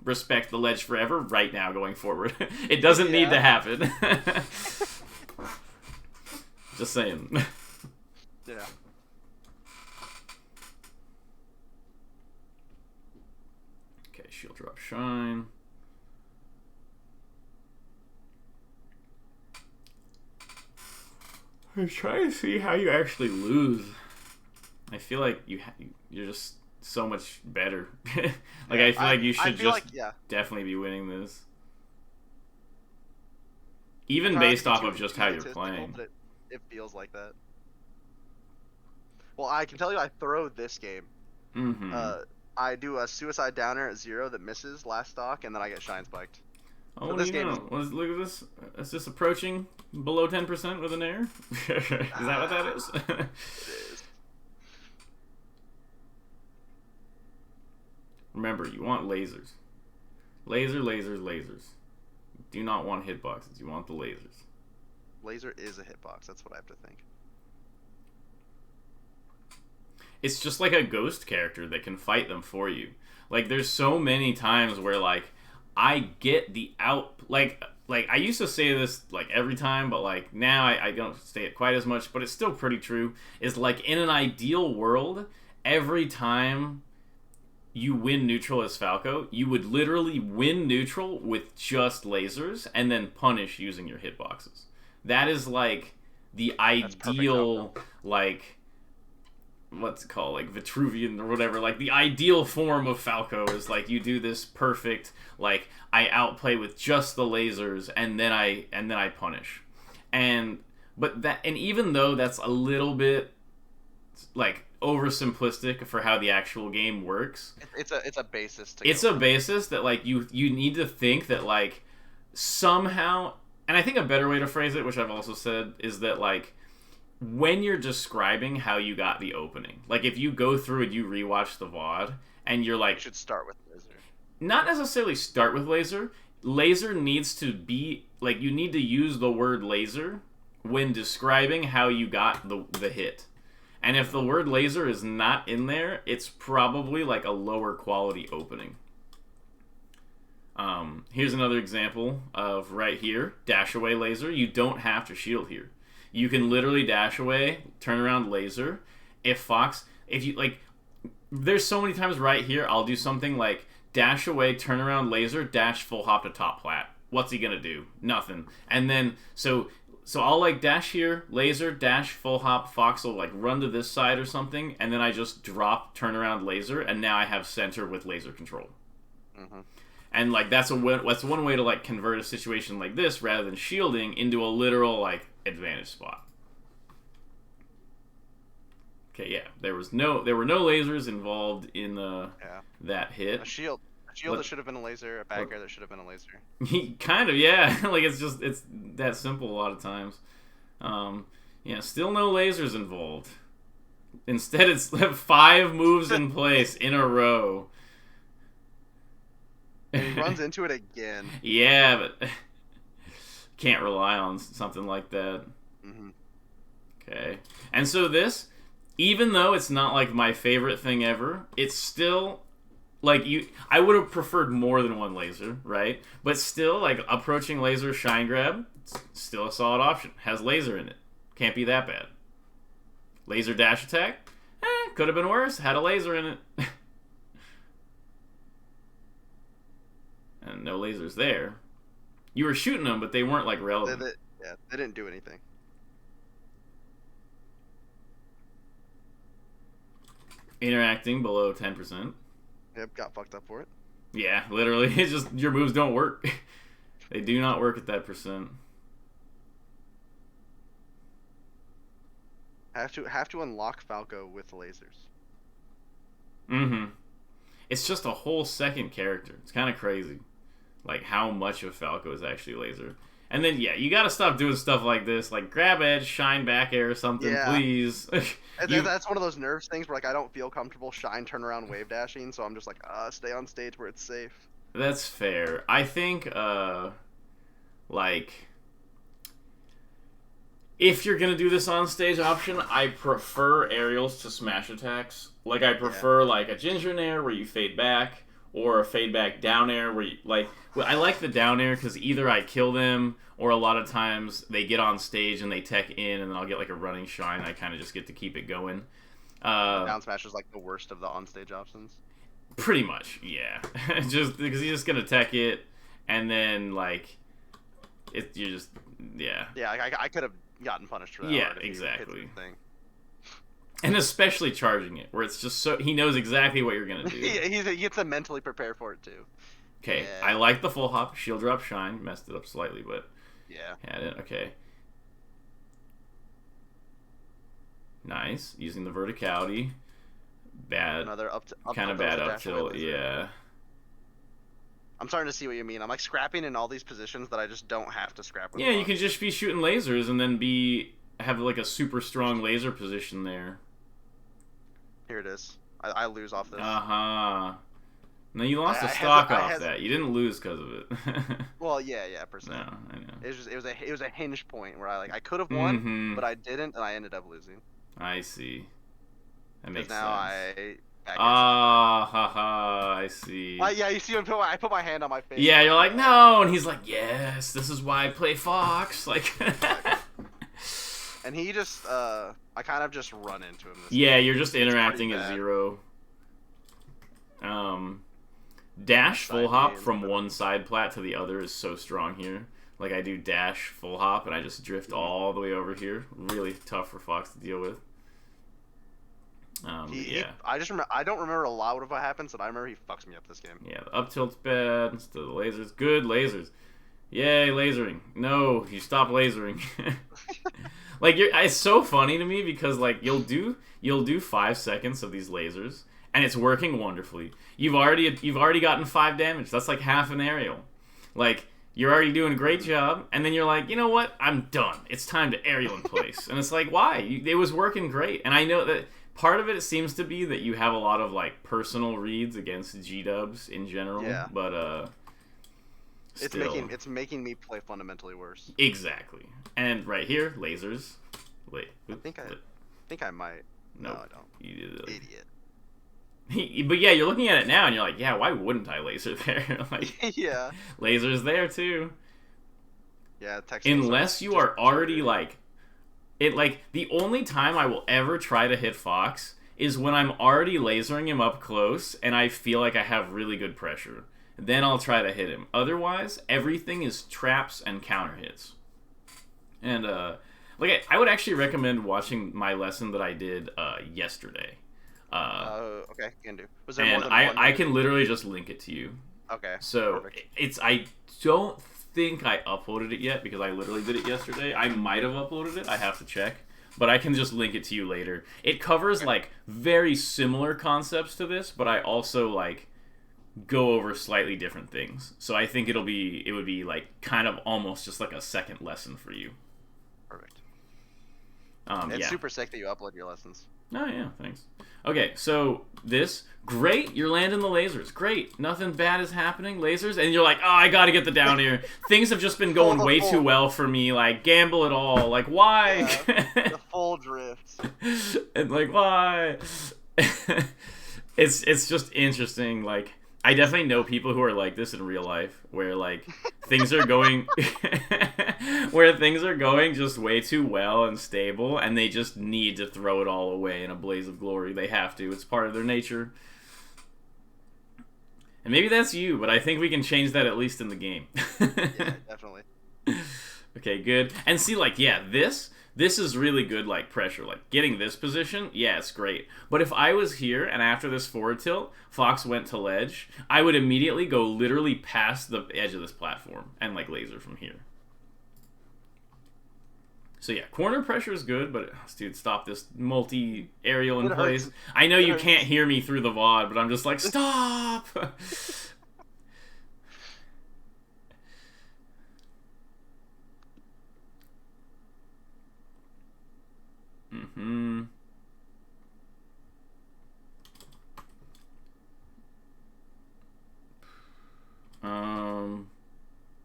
respect the ledge forever right now going forward. It doesn't need to happen. Just saying. Yeah. Okay, shield drop shine. I'm trying to see how you actually lose. I feel like you're just so much better. Like, I feel like you should just definitely be winning this. Even based off of just how you're playing. It feels like that. Well, I can tell you I throw this game. Mm-hmm. I do a suicide downer at 0 that misses last stock, and then I get shine spiked. Oh, what do you know? Look at this. Is this approaching below 10% with an air? Is that what that is? It is. Remember, you want lasers. Lasers. Do not want hitboxes. You want the lasers. Laser is a hitbox. That's what I have to think. It's just like a ghost character that can fight them for you. Like, there's so many times where, like, I get the out... Like I used to say this, like, every time, but, like, now I don't say it quite as much, but it's still pretty true. Is, like, in an ideal world, every time you win neutral as Falco, you would literally win neutral with just lasers and then punish using your hitboxes. That is, like, the ideal, like... what's it called, like Vitruvian or whatever, like the ideal form of Falco is like you do this perfect, like I outplay with just the lasers and then I punish. But even though that's a little bit like oversimplistic for how the actual game works, it's a basis a basis that like you need to think that like somehow, and I think a better way to phrase it, which I've also said, is that like when you're describing how you got the opening, like if you go through and you rewatch the VOD and you're like, you should start with laser. Not necessarily start with laser. Laser needs to be like, you need to use the word laser when describing how you got the hit. And if the word laser is not in there, it's probably like a lower quality opening. Here's another example of right here, dash away laser. You don't have to shield here. You can literally dash away, turn around laser. If you like, there's so many times right here, I'll do something like dash away, turn around laser, dash full hop to top plat. What's he gonna do? Nothing. And then, so I'll like dash here, laser, dash, full hop, Fox will like run to this side or something, and then I just drop, turn around laser, and now I have center with laser control. Mm-hmm. And like that's one way to like convert a situation like this rather than shielding into a literal like advantage spot. Okay, yeah, there were no lasers involved in that hit. A shield that should have been a laser, a back air that should have been a laser. Kind of, yeah. Like it's that simple a lot of times. Yeah, still no lasers involved. Instead, it's 5 moves in place in a row. And he runs into it again. Yeah, but can't rely on something like that. Mm-hmm. Okay, and so this, even though it's not like my favorite thing ever, it's still like I would have preferred more than one laser, right? But still, like approaching laser shine grab, still a solid option. Has laser in it, can't be that bad. Laser dash attack, could have been worse. Had a laser in it. And no lasers there. You were shooting them, but they weren't like relevant. They didn't do anything. Interacting below 10%. Yep, got fucked up for it. Yeah, literally. It's just your moves don't work. They do not work at that percent. Have to unlock Falco with lasers. Mm-hmm. It's just a whole second character. It's kind of crazy. Like how much of Falco is actually laser. And then, yeah, you gotta stop doing stuff like this. Like, grab edge, shine back air or something, please. That's one of those nerves things where, like, I don't feel comfortable shine, turn around, wave dashing, so I'm just like, stay on stage where it's safe. That's fair. I think, like, if you're gonna do this on stage option, I prefer aerials to smash attacks. Like, I prefer, like, a ginger air where you fade back, or a fade back down air where you, like, I like the down air because either I kill them or a lot of times they get on stage and they tech in and then I'll get like a running shine. I kind of just get to keep it going. Down smash is like the worst of the on-stage options. Pretty much, yeah. Just because he's just gonna tech it and then like you're just yeah. Yeah, I could have gotten punished for that. Yeah, exactly. And especially charging it, where it's just so he knows exactly what you're gonna do. Yeah, he gets to mentally prepare for it too. Okay, yeah. I like the full hop, shield drop, shine. Messed it up slightly, but yeah, had it. Okay, nice. Using the verticality, bad. Another up kind of bad up tilt. Yeah. I'm starting to see what you mean. I'm like scrapping in all these positions that I just don't have to scrap with. Yeah, you can just be shooting lasers and then have like a super strong laser position there. Here it is. I lose off this. No, you lost a stock off that. You didn't lose because of it. Well, yeah, percent. No, I know. It was a hinge point where I could have won, but I didn't, and I ended up losing. I see. That makes now sense. I see. Yeah, you see when I put my hand on my face. Yeah, you're like, no, and he's like, yes, this is why I play Fox. Like. And he just, I kind of just run into him. You're just interacting at 0. Dash full hop from one side plat to the other is so strong here. Like I do dash full hop and I just drift all the way over here. Really tough for Fox to deal with. I just remember. I don't remember a lot of what happens, but I remember he fucks me up this game. Yeah, the up tilt's bad. Instead of the lasers, good lasers. Yay, lasering. No, you stop lasering. Like it's so funny to me because like you'll do 5 seconds of these lasers and it's working wonderfully. You've already gotten 5 damage. That's like half an aerial. Like you're already doing a great job, and then you're like, you know what? I'm done. It's time to aerial in place. And it's like, why? It was working great, and I know that part of it seems to be that you have a lot of like personal reads against G-dubs in general. Yeah. But it's making me play fundamentally worse. Exactly. And right here, lasers. Wait. I think I might. Nope. No, I don't. You did it. Idiot. But yeah, you're looking at it now and you're like, yeah, why wouldn't I laser there? Like, Yeah. laser's there too. Yeah, text Unless you are already like, the only time I will ever try to hit Fox is when I'm already lasering him up close and I feel like I have really good pressure. Then I'll try to hit him. Otherwise, everything is traps and counter hits. And like I would actually recommend watching my lesson that I did yesterday. Okay, can do. Was there And more than one? I can literally just link it to you. Okay. So Perfect. I don't think I uploaded it yet because I literally did it yesterday. I might have uploaded it. I have to check. But I can just link it to you later. It covers like very similar concepts to this, but I also like go over slightly different things. So I think it would be like kind of almost just like a second lesson for you. Perfect. It's super sick that you upload your lessons. Oh yeah, thanks. Okay, so this great. You're landing the lasers. Great. Nothing bad is happening. Lasers, and you're like, oh, I gotta get the down here. Things have just been going way too well for me. Like gamble it all. Like why? Yeah, the full drift. And like why? It's just interesting. Like I definitely know people who are like this in real life, where like things are going, where things are going just way too well and stable, and they just need to throw it all away in a blaze of glory. They have to. It's part of their nature. And maybe that's you, but I think we can change that at least in the game. Yeah, definitely. Okay, good. And see, like, yeah, this is really good, like, pressure. Like, getting this position, yeah, it's great. But if I was here, and after this forward tilt, Fox went to ledge, I would immediately go literally past the edge of this platform and, like, laser from here. So, yeah, corner pressure is good, but, dude, stop this multi-aerial in place. I know you can't hear me through the VOD, but I'm just like, stop! Mm-hmm.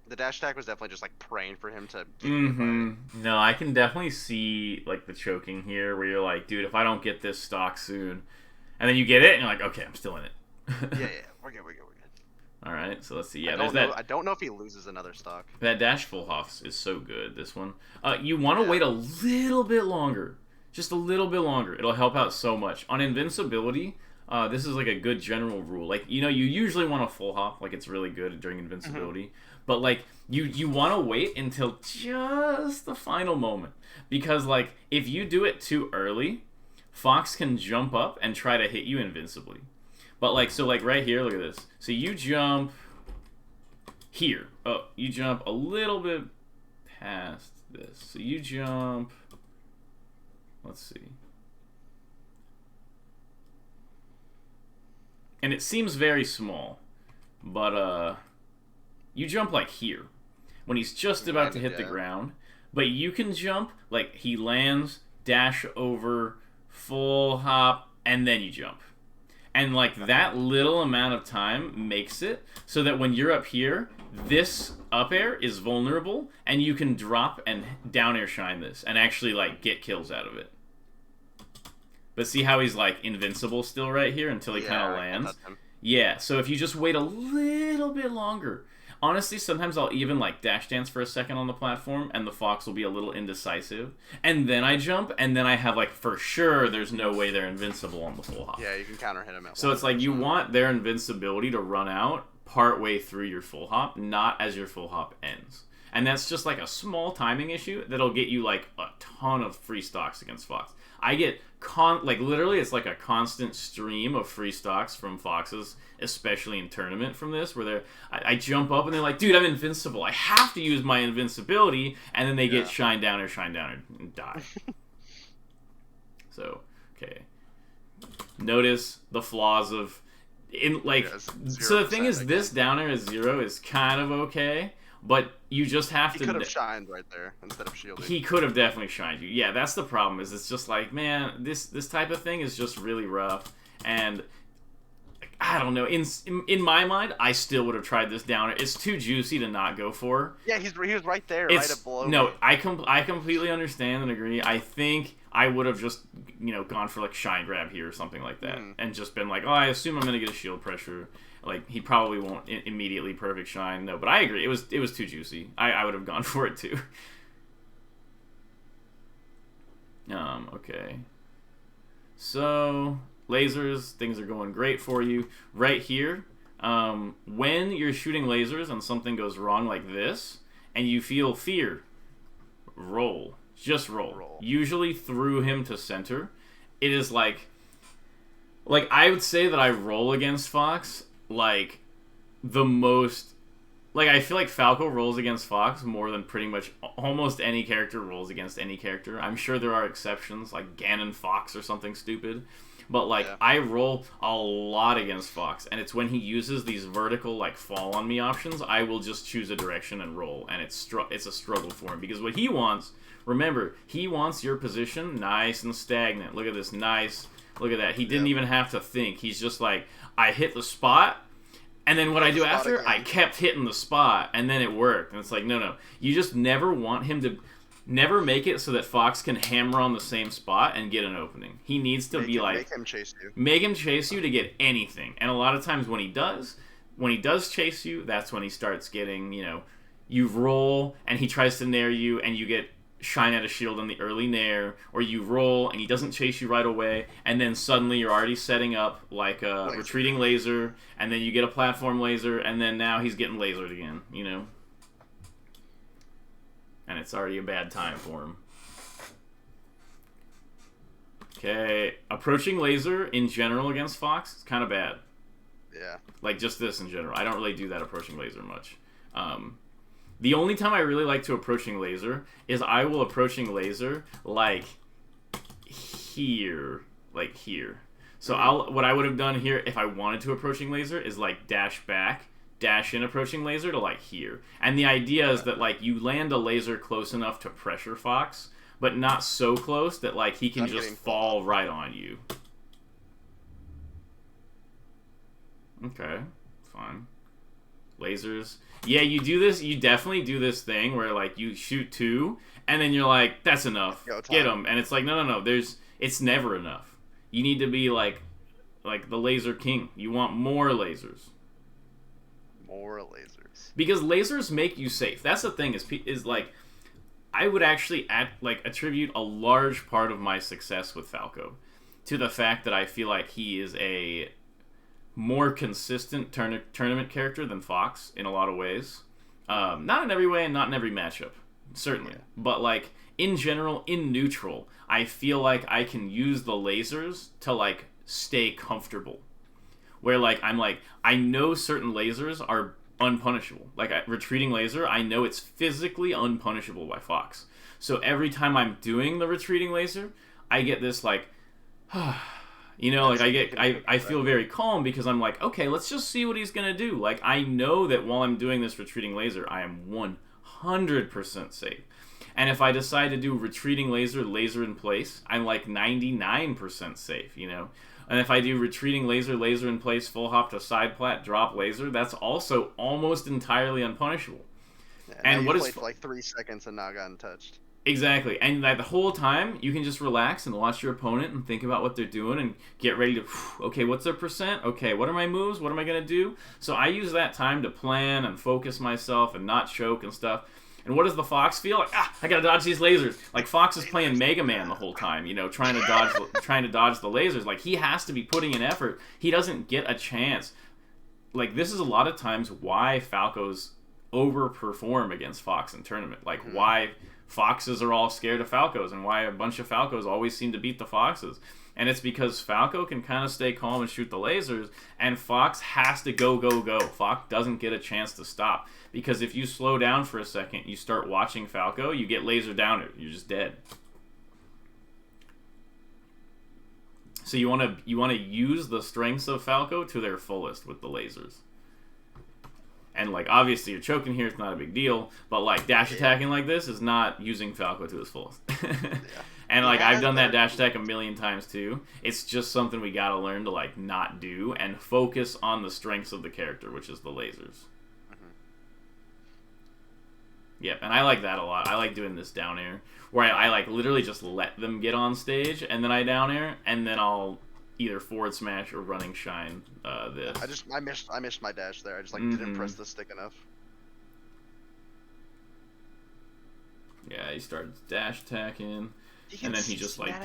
The dash attack was definitely just like praying for him to get No, I can definitely see like the choking here where you're like, dude, if I don't get this stock soon. And then you get it and you're like, okay, I'm still in it. Yeah, we're good. Alright, so let's see. Yeah, I don't know if he loses another stock. That dash full hops is so good, this one. You want to wait a little bit longer. Just a little bit longer. It'll help out so much. On invincibility, this is like a good general rule. Like, you know, you usually want a full hop. Like, it's really good during invincibility. But, like, you want to wait until just the final moment. Because, like, if you do it too early, Fox can jump up and try to hit you invincibly. But, like, so, like, right here, look at this. So you jump here. Oh, you jump a little bit past this. So you jump... Let's see. And it seems very small. But, you jump, like, here. When he's just about to hit the ground. But you can jump, like, he lands, dash over, full hop, and then you jump. And, like, that little amount of time makes it so that when you're up here, this up air is vulnerable, and you can drop and down air shine this and actually, like, get kills out of it. But see how he's, like, invincible still right here until he kind of lands? Yeah, so if you just wait a little bit longer... Honestly, sometimes I'll even, like, dash dance for a second on the platform, and the Fox will be a little indecisive. And then I jump, and then I have, like, for sure there's no way they're invincible on the full hop. Yeah, you can counter hit him at So it's like you want their invincibility to run out partway through your full hop, not as your full hop ends. And that's just, like, a small timing issue that'll get you, like, a ton of free stocks against Fox. I get, literally, it's like a constant stream of free stocks from Foxes, especially in tournament from this, where I jump up and they're like, dude, I'm invincible. I have to use my invincibility, and then they get shine down and die. So, okay. Notice the flaws of... so the thing is, this down air is 0 is kind of okay, but you just have to... He could have shined right there instead of shielding. He could have definitely shined you. Yeah, that's the problem, is it's just like, man, this type of thing is just really rough. And I don't know. In my mind, I still would have tried this downer. It's too juicy to not go for. Yeah, he was right there, right at below no. me. I completely understand and agree. I think I would have just gone for like shine grab here or something like that, and just been like, oh, I assume I'm gonna get a shield pressure. Like he probably won't immediately perfect shine. No, but I agree. It was too juicy. I would have gone for it too. Okay. So lasers, things are going great for you. Right here, when you're shooting lasers and something goes wrong like this, and you feel fear, roll. Just roll. Usually through him to center. It is like I would say that I roll against Fox like the most. Like, I feel like Falco rolls against Fox more than pretty much almost any character rolls against any character. I'm sure there are exceptions, like Ganon Fox or something stupid. But, like, yeah. I roll a lot against Fox, and it's when he uses these vertical, like, fall on me options, I will just choose a direction and roll, and it's a struggle for him. Because what he wants, remember, he wants your position nice and stagnant. Look at this, nice. Look at that. He didn't even have to think. He's just like, I hit the spot, and then what I do after, again. I kept hitting the spot, and then it worked. And it's like, no. You just never want him to... Never make it so that Fox can hammer on the same spot and get an opening. He needs to make him chase you. Make him chase you to get anything. And a lot of times when he does chase you, that's when he starts getting, you roll, and he tries to nair you, and you get shine at a shield on the early nair, or you roll and he doesn't chase you right away, and then suddenly you're already setting up like a retreating laser, and then you get a platform laser, and then now he's getting lasered again, and it's already a bad time for him. Okay, approaching laser in general against Fox is kind of bad. Yeah. Like just this in general. I don't really do that approaching laser much. The only time I really like to approaching laser is I will approaching laser like here. So what I would have done here if I wanted to approaching laser is like dash back, dash in approaching laser to like here. And the idea is that like you land a laser close enough to pressure Fox, but not so close that like he can just fall right on you. Okay, fine. Lasers. Yeah, you do this. You definitely do this thing where like you shoot two, and then you're like, "That's enough. Get him." And it's like, no. It's never enough. You need to be like the laser king. You want more lasers. More lasers. Because lasers make you safe. That's the thing. Is like, I would actually attribute a large part of my success with Falco to the fact that I feel like he is a more consistent tournament character than Fox in a lot of ways. Not in every way and not in every matchup, certainly. Yeah. But like in general, in neutral, I feel like I can use the lasers to like stay comfortable. Where like I know certain lasers are unpunishable. Like retreating laser, I know it's physically unpunishable by Fox. So every time I'm doing the retreating laser, I get this like I feel very calm because I'm like, okay, let's just see what he's gonna do. Like I know that while I'm doing this retreating laser, I am 100% safe. And if I decide to do retreating laser in place, I'm like 99% safe, And if I do retreating laser in place, full hop to side plat, drop laser, that's also almost entirely unpunishable. Yeah, and what is for like 3 seconds and not gotten touched. Exactly, and the whole time you can just relax and watch your opponent and think about what they're doing and get ready to. Okay, what's their percent? Okay, what are my moves? What am I gonna do? So I use that time to plan and focus myself and not choke and stuff. And what does the Fox feel like? I gotta dodge these lasers. Like Fox is playing Mega Man the whole time, trying to dodge the lasers. Like he has to be putting in effort. He doesn't get a chance. Like this is a lot of times why Falcos overperform against Fox in tournament. Like why Foxes are all scared of Falcos and why a bunch of Falcos always seem to beat the Foxes. And it's because Falco can kind of stay calm and shoot the lasers, and Fox has to go. Fox doesn't get a chance to stop. Because if you slow down for a second, you start watching Falco, you get laser downer. You're just dead. So you want to use the strengths of Falco to their fullest with the lasers. And, like, obviously you're choking here, it's not a big deal. But, like, dash attacking like this is not using Falco to his fullest. And, like, I've done that dash attack a million times, too. It's just something we gotta learn to, like, not do and focus on the strengths of the character, which is the lasers. Yep, and I like that a lot. I like doing this down air, where I like, literally just let them get on stage, and then I down air, and then I'll either forward smash or running shine this. I missed my dash there. I just, like, didn't press the stick enough. Yeah, he starts dash attacking, and then he just, like,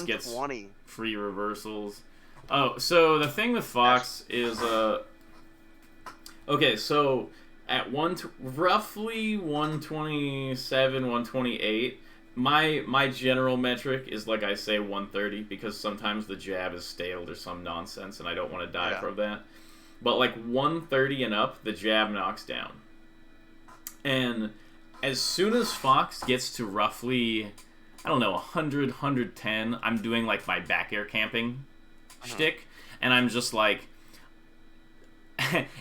gets free reversals. Oh, so the thing with Fox is, okay, so at roughly 127, 128, my general metric is, like I say, 130, because sometimes the jab is stale or some nonsense, and I don't want to die from that. But, like, 130 and up, the jab knocks down. And as soon as Fox gets to roughly, I don't know, 100, 110, I'm doing, like, my back air camping shtick, and I'm just like,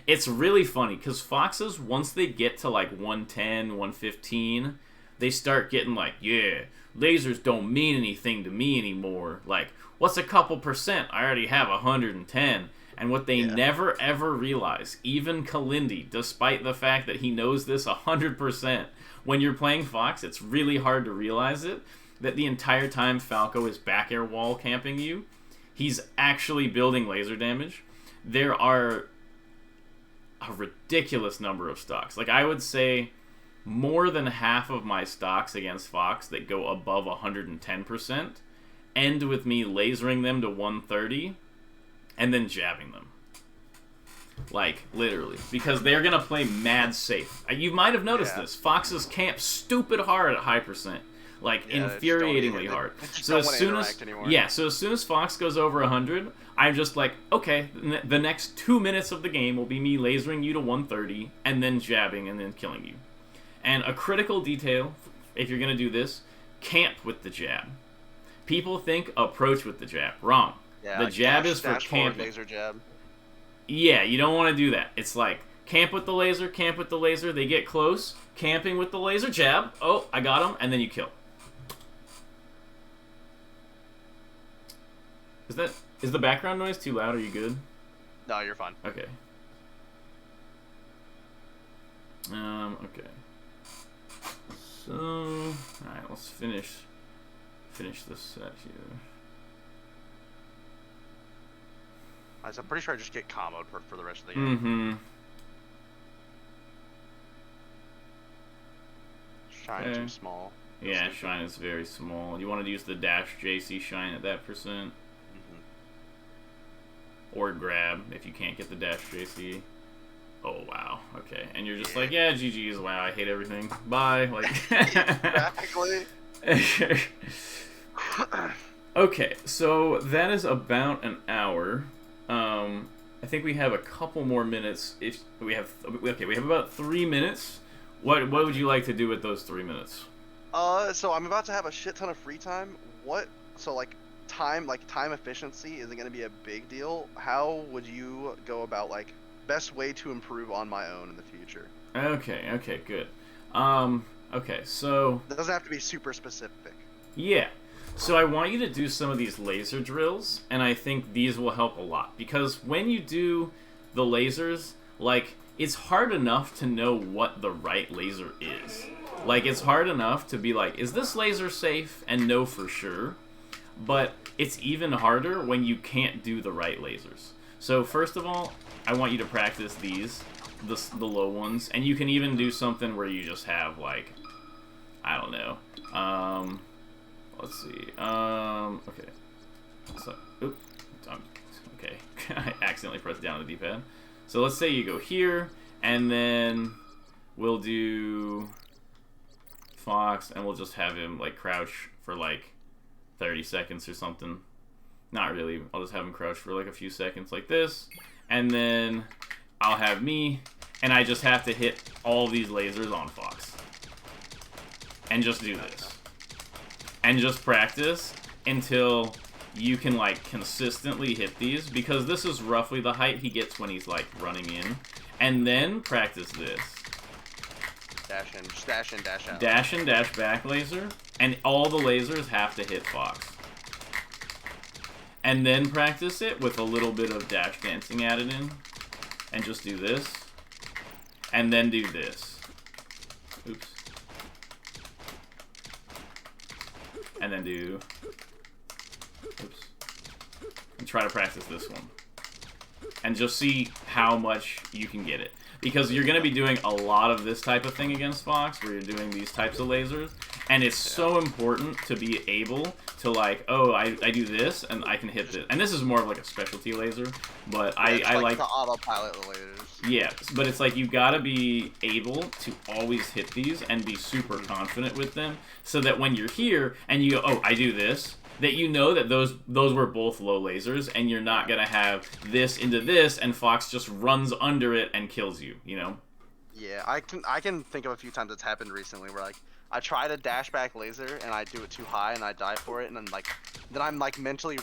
it's really funny, because Foxes, once they get to, like, 110, 115, they start getting like, yeah, lasers don't mean anything to me anymore. Like, what's a couple percent? I already have 110. And what they never, ever realize, even Kalindi, despite the fact that he knows this 100%, when you're playing Fox, it's really hard to realize it, that the entire time Falco is back air wall camping you, he's actually building laser damage. There are a ridiculous number of stocks. Like, I would say more than half of my stocks against Fox that go above 110% end with me lasering them to 130 and then jabbing them. Like, literally. Because they're going to play mad safe. You might have noticed this. Foxes camp stupid hard at high percent. Like, infuriatingly hard. So as soon as Fox goes over 100, I'm just like, okay, the next 2 minutes of the game will be me lasering you to 130 and then jabbing and then killing you. And a critical detail, if you're going to do this, camp with the jab. People think approach with the jab. Wrong. Yeah, the jab is for camping. Laser jab. Yeah, you don't want to do that. It's like, camp with the laser, they get close, camping with the laser, jab, oh, I got him, and then you kill. Is the background noise too loud? Are you good? No, you're fine. Okay. Okay. So, alright, let's finish this set here. I'm pretty sure I just get comboed for the rest of the game. Shine too small. Yeah, shine is very small. You want to use the dash JC shine at that percent. Or grab if you can't get the dash JC. Oh, wow. Okay. And you're just like, yeah, GG's. Wow, I hate everything. Bye. Like, exactly. Okay, so that is about an hour. I think we have a couple more minutes. If we have about 3 minutes. What would you like to do with those 3 minutes? So I'm about to have a shit ton of free time. Time efficiency isn't going to be a big deal. How would you go about, like, best way to improve on my own in the future? Okay, good. Okay, so that doesn't have to be super specific. Yeah. So I want you to do some of these laser drills, and I think these will help a lot. Because when you do the lasers, like, it's hard enough to know what the right laser is. Like, it's hard enough to be like, is this laser safe? And know for sure. But it's even harder when you can't do the right lasers. So first of all, I want you to practice these, the low ones. And you can even do something where you just have, like, I don't know. Let's see. Okay. So, okay. I accidentally pressed down the D-pad. So let's say you go here, and then we'll do Fox, and we'll just have him, like, crouch for, like, 30 seconds or something. Not really. I'll just have him crouch for, like, a few seconds like this. And then I'll have me, and I just have to hit all these lasers on Fox. And just do this. And just practice until you can, like, consistently hit these, because this is roughly the height he gets when he's, like, running in. and then practice this. Dash in, just dash in, dash out. Dash and dash back laser, and all the lasers have to hit Fox. And then practice it with a little bit of dash dancing added in, and just do this, and then do this. Oops. And then do... Oops. And try to practice this one. And just see how much you can get it. Because you're going to be doing a lot of this type of thing against Fox, where you're doing these types of lasers. And it's so important to be able to, like, oh, I do this, and I can hit this. And this is more of, like, a specialty laser. But I like... the autopilot lasers. Yeah, but it's like you gotta be able to always hit these and be super confident with them, so that when you're here and you go, oh, I do this, that you know that those were both low lasers, and you're not gonna have this into this, and Fox just runs under it and kills you, you know? Yeah, I can think of a few times it's happened recently where, like, I try to dash back laser and I do it too high and I die for it, and then I'm mentally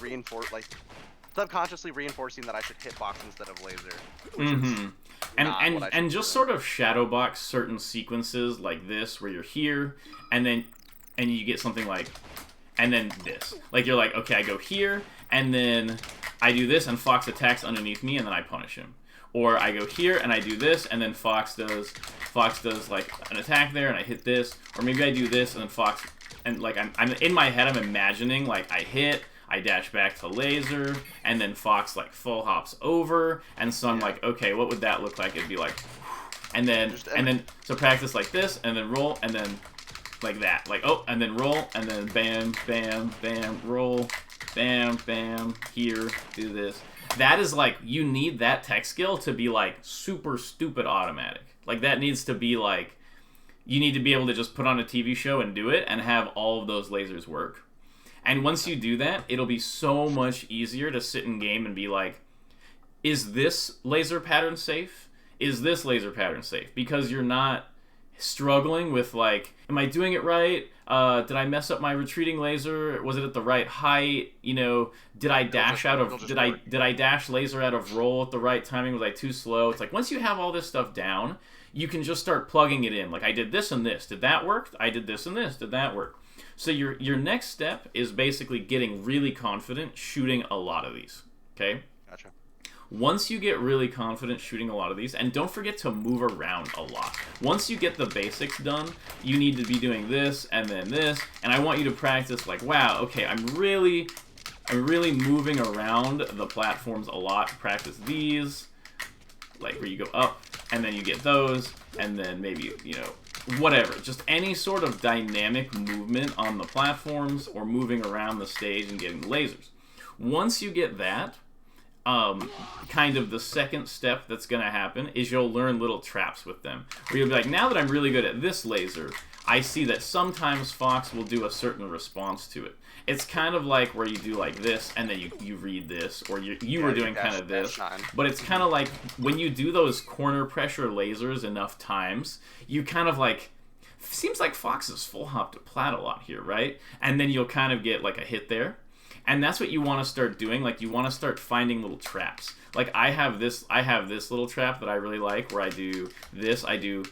subconsciously reinforcing that I should hit Fox instead of laser. Mm-hmm. And just sort of shadow box certain sequences like this, where you're here, and you get something like, and then this. Like, you're like, okay, I go here, and then I do this, and Fox attacks underneath me, and then I punish him. Or I go here, and I do this, and then Fox does like an attack there, and I hit this. Or maybe I do this, and then Fox, and like I'm in my head, I'm imagining like I hit, I dash back to laser, and then Fox like full hops over, and so I'm like, okay, what would that look like? It'd be like, and then so practice like this, and then roll, and then like that, like, oh, and then roll, and then bam, bam, bam, roll, bam, bam, here, do this. That is like, you need that tech skill to be like super stupid automatic. Like, that needs to be like, you need to be able to just put on a TV show and do it and have all of those lasers work. And once you do that, it'll be so much easier to sit in game and be like, is this laser pattern safe? Is this laser pattern safe? Because you're not struggling with like, am I doing it right? Did I mess up my retreating laser? Was it at the right height? You know, did I dash did I dash laser out of roll at the right timing? Was I too slow? It's like, once you have all this stuff down, you can just start plugging it in. Like, I did this and this. Did that work? I did this and this. Did that work? So your next step is basically getting really confident shooting a lot of these. Okay? Gotcha. Once you get really confident shooting a lot of these, and don't forget to move around a lot. Once you get the basics done, you need to be doing this and then this, and I want you to practice like, wow, okay, I'm really moving around the platforms a lot. Practice these, like where you go up, and then you get those, and then maybe, you know, whatever. Just any sort of dynamic movement on the platforms or moving around the stage and getting the lasers. Once you get that, kind of the second step that's going to happen is you'll learn little traps with them. Where you'll be like, now that I'm really good at this laser, I see that sometimes Fox will do a certain response to it. It's kind of like where you do like this, and then you read this, or you were doing kind of this. But it's kind of like when you do those corner pressure lasers enough times, you kind of like, seems like Fox is full hop to plat a lot here, right? And then you'll kind of get like a hit there. And that's what you want to start doing. Like, you want to start finding little traps. Like, I have this little trap that I really like, where I do this, I do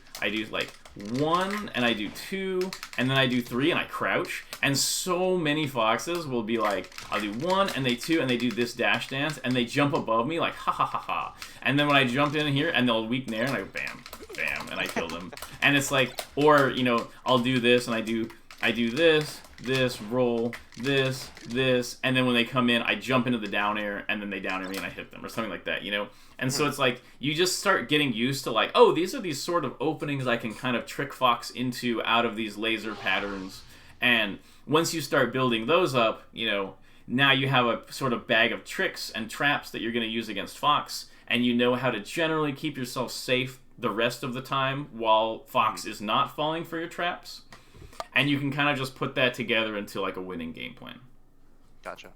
like 1, and I do 2, and then I do 3, and I crouch. And so many Foxes will be like, I'll do 1, and they 2, and they do this dash dance, and they jump above me like, ha ha ha ha. And then when I jump in here, and they'll weak nair, and I go bam, bam, and I kill them. And it's like, or, you know, I'll do this, and I do this, roll, this, and then when they come in, I jump into the down air, and then they down air me, and I hit them, or something like that, you know? And so it's like, you just start getting used to like, oh, these are these sort of openings I can kind of trick Fox into out of these laser patterns, and once you start building those up, you know, now you have a sort of bag of tricks and traps that you're going to use against Fox, and you know how to generally keep yourself safe the rest of the time while Fox is not falling for your traps. And you can kind of just put that together into like a winning game plan. Gotcha.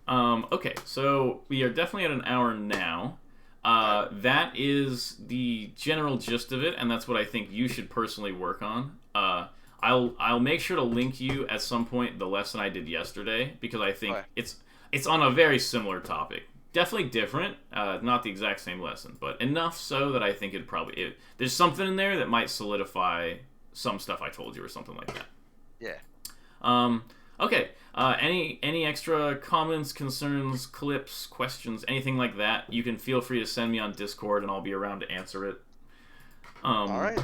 Okay, so we are definitely at an hour now. That is the general gist of it, and that's what I think you should personally work on. I'll make sure to link you at some point the lesson I did yesterday, because I think it's on a very similar topic. definitely different. Not the exact same lesson, but enough so that I think there's something in there that might solidify some stuff I told you or something like that. Yeah. Okay. Any extra comments, concerns, clips, questions, anything like that? You can feel free to send me on Discord, and I'll be around to answer it. All right.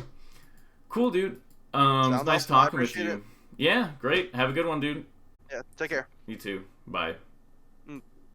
Cool, dude. It's nice awesome. I talking with appreciate you. it. Yeah, great. Have a good one, dude. Yeah. Take care. You too. Bye.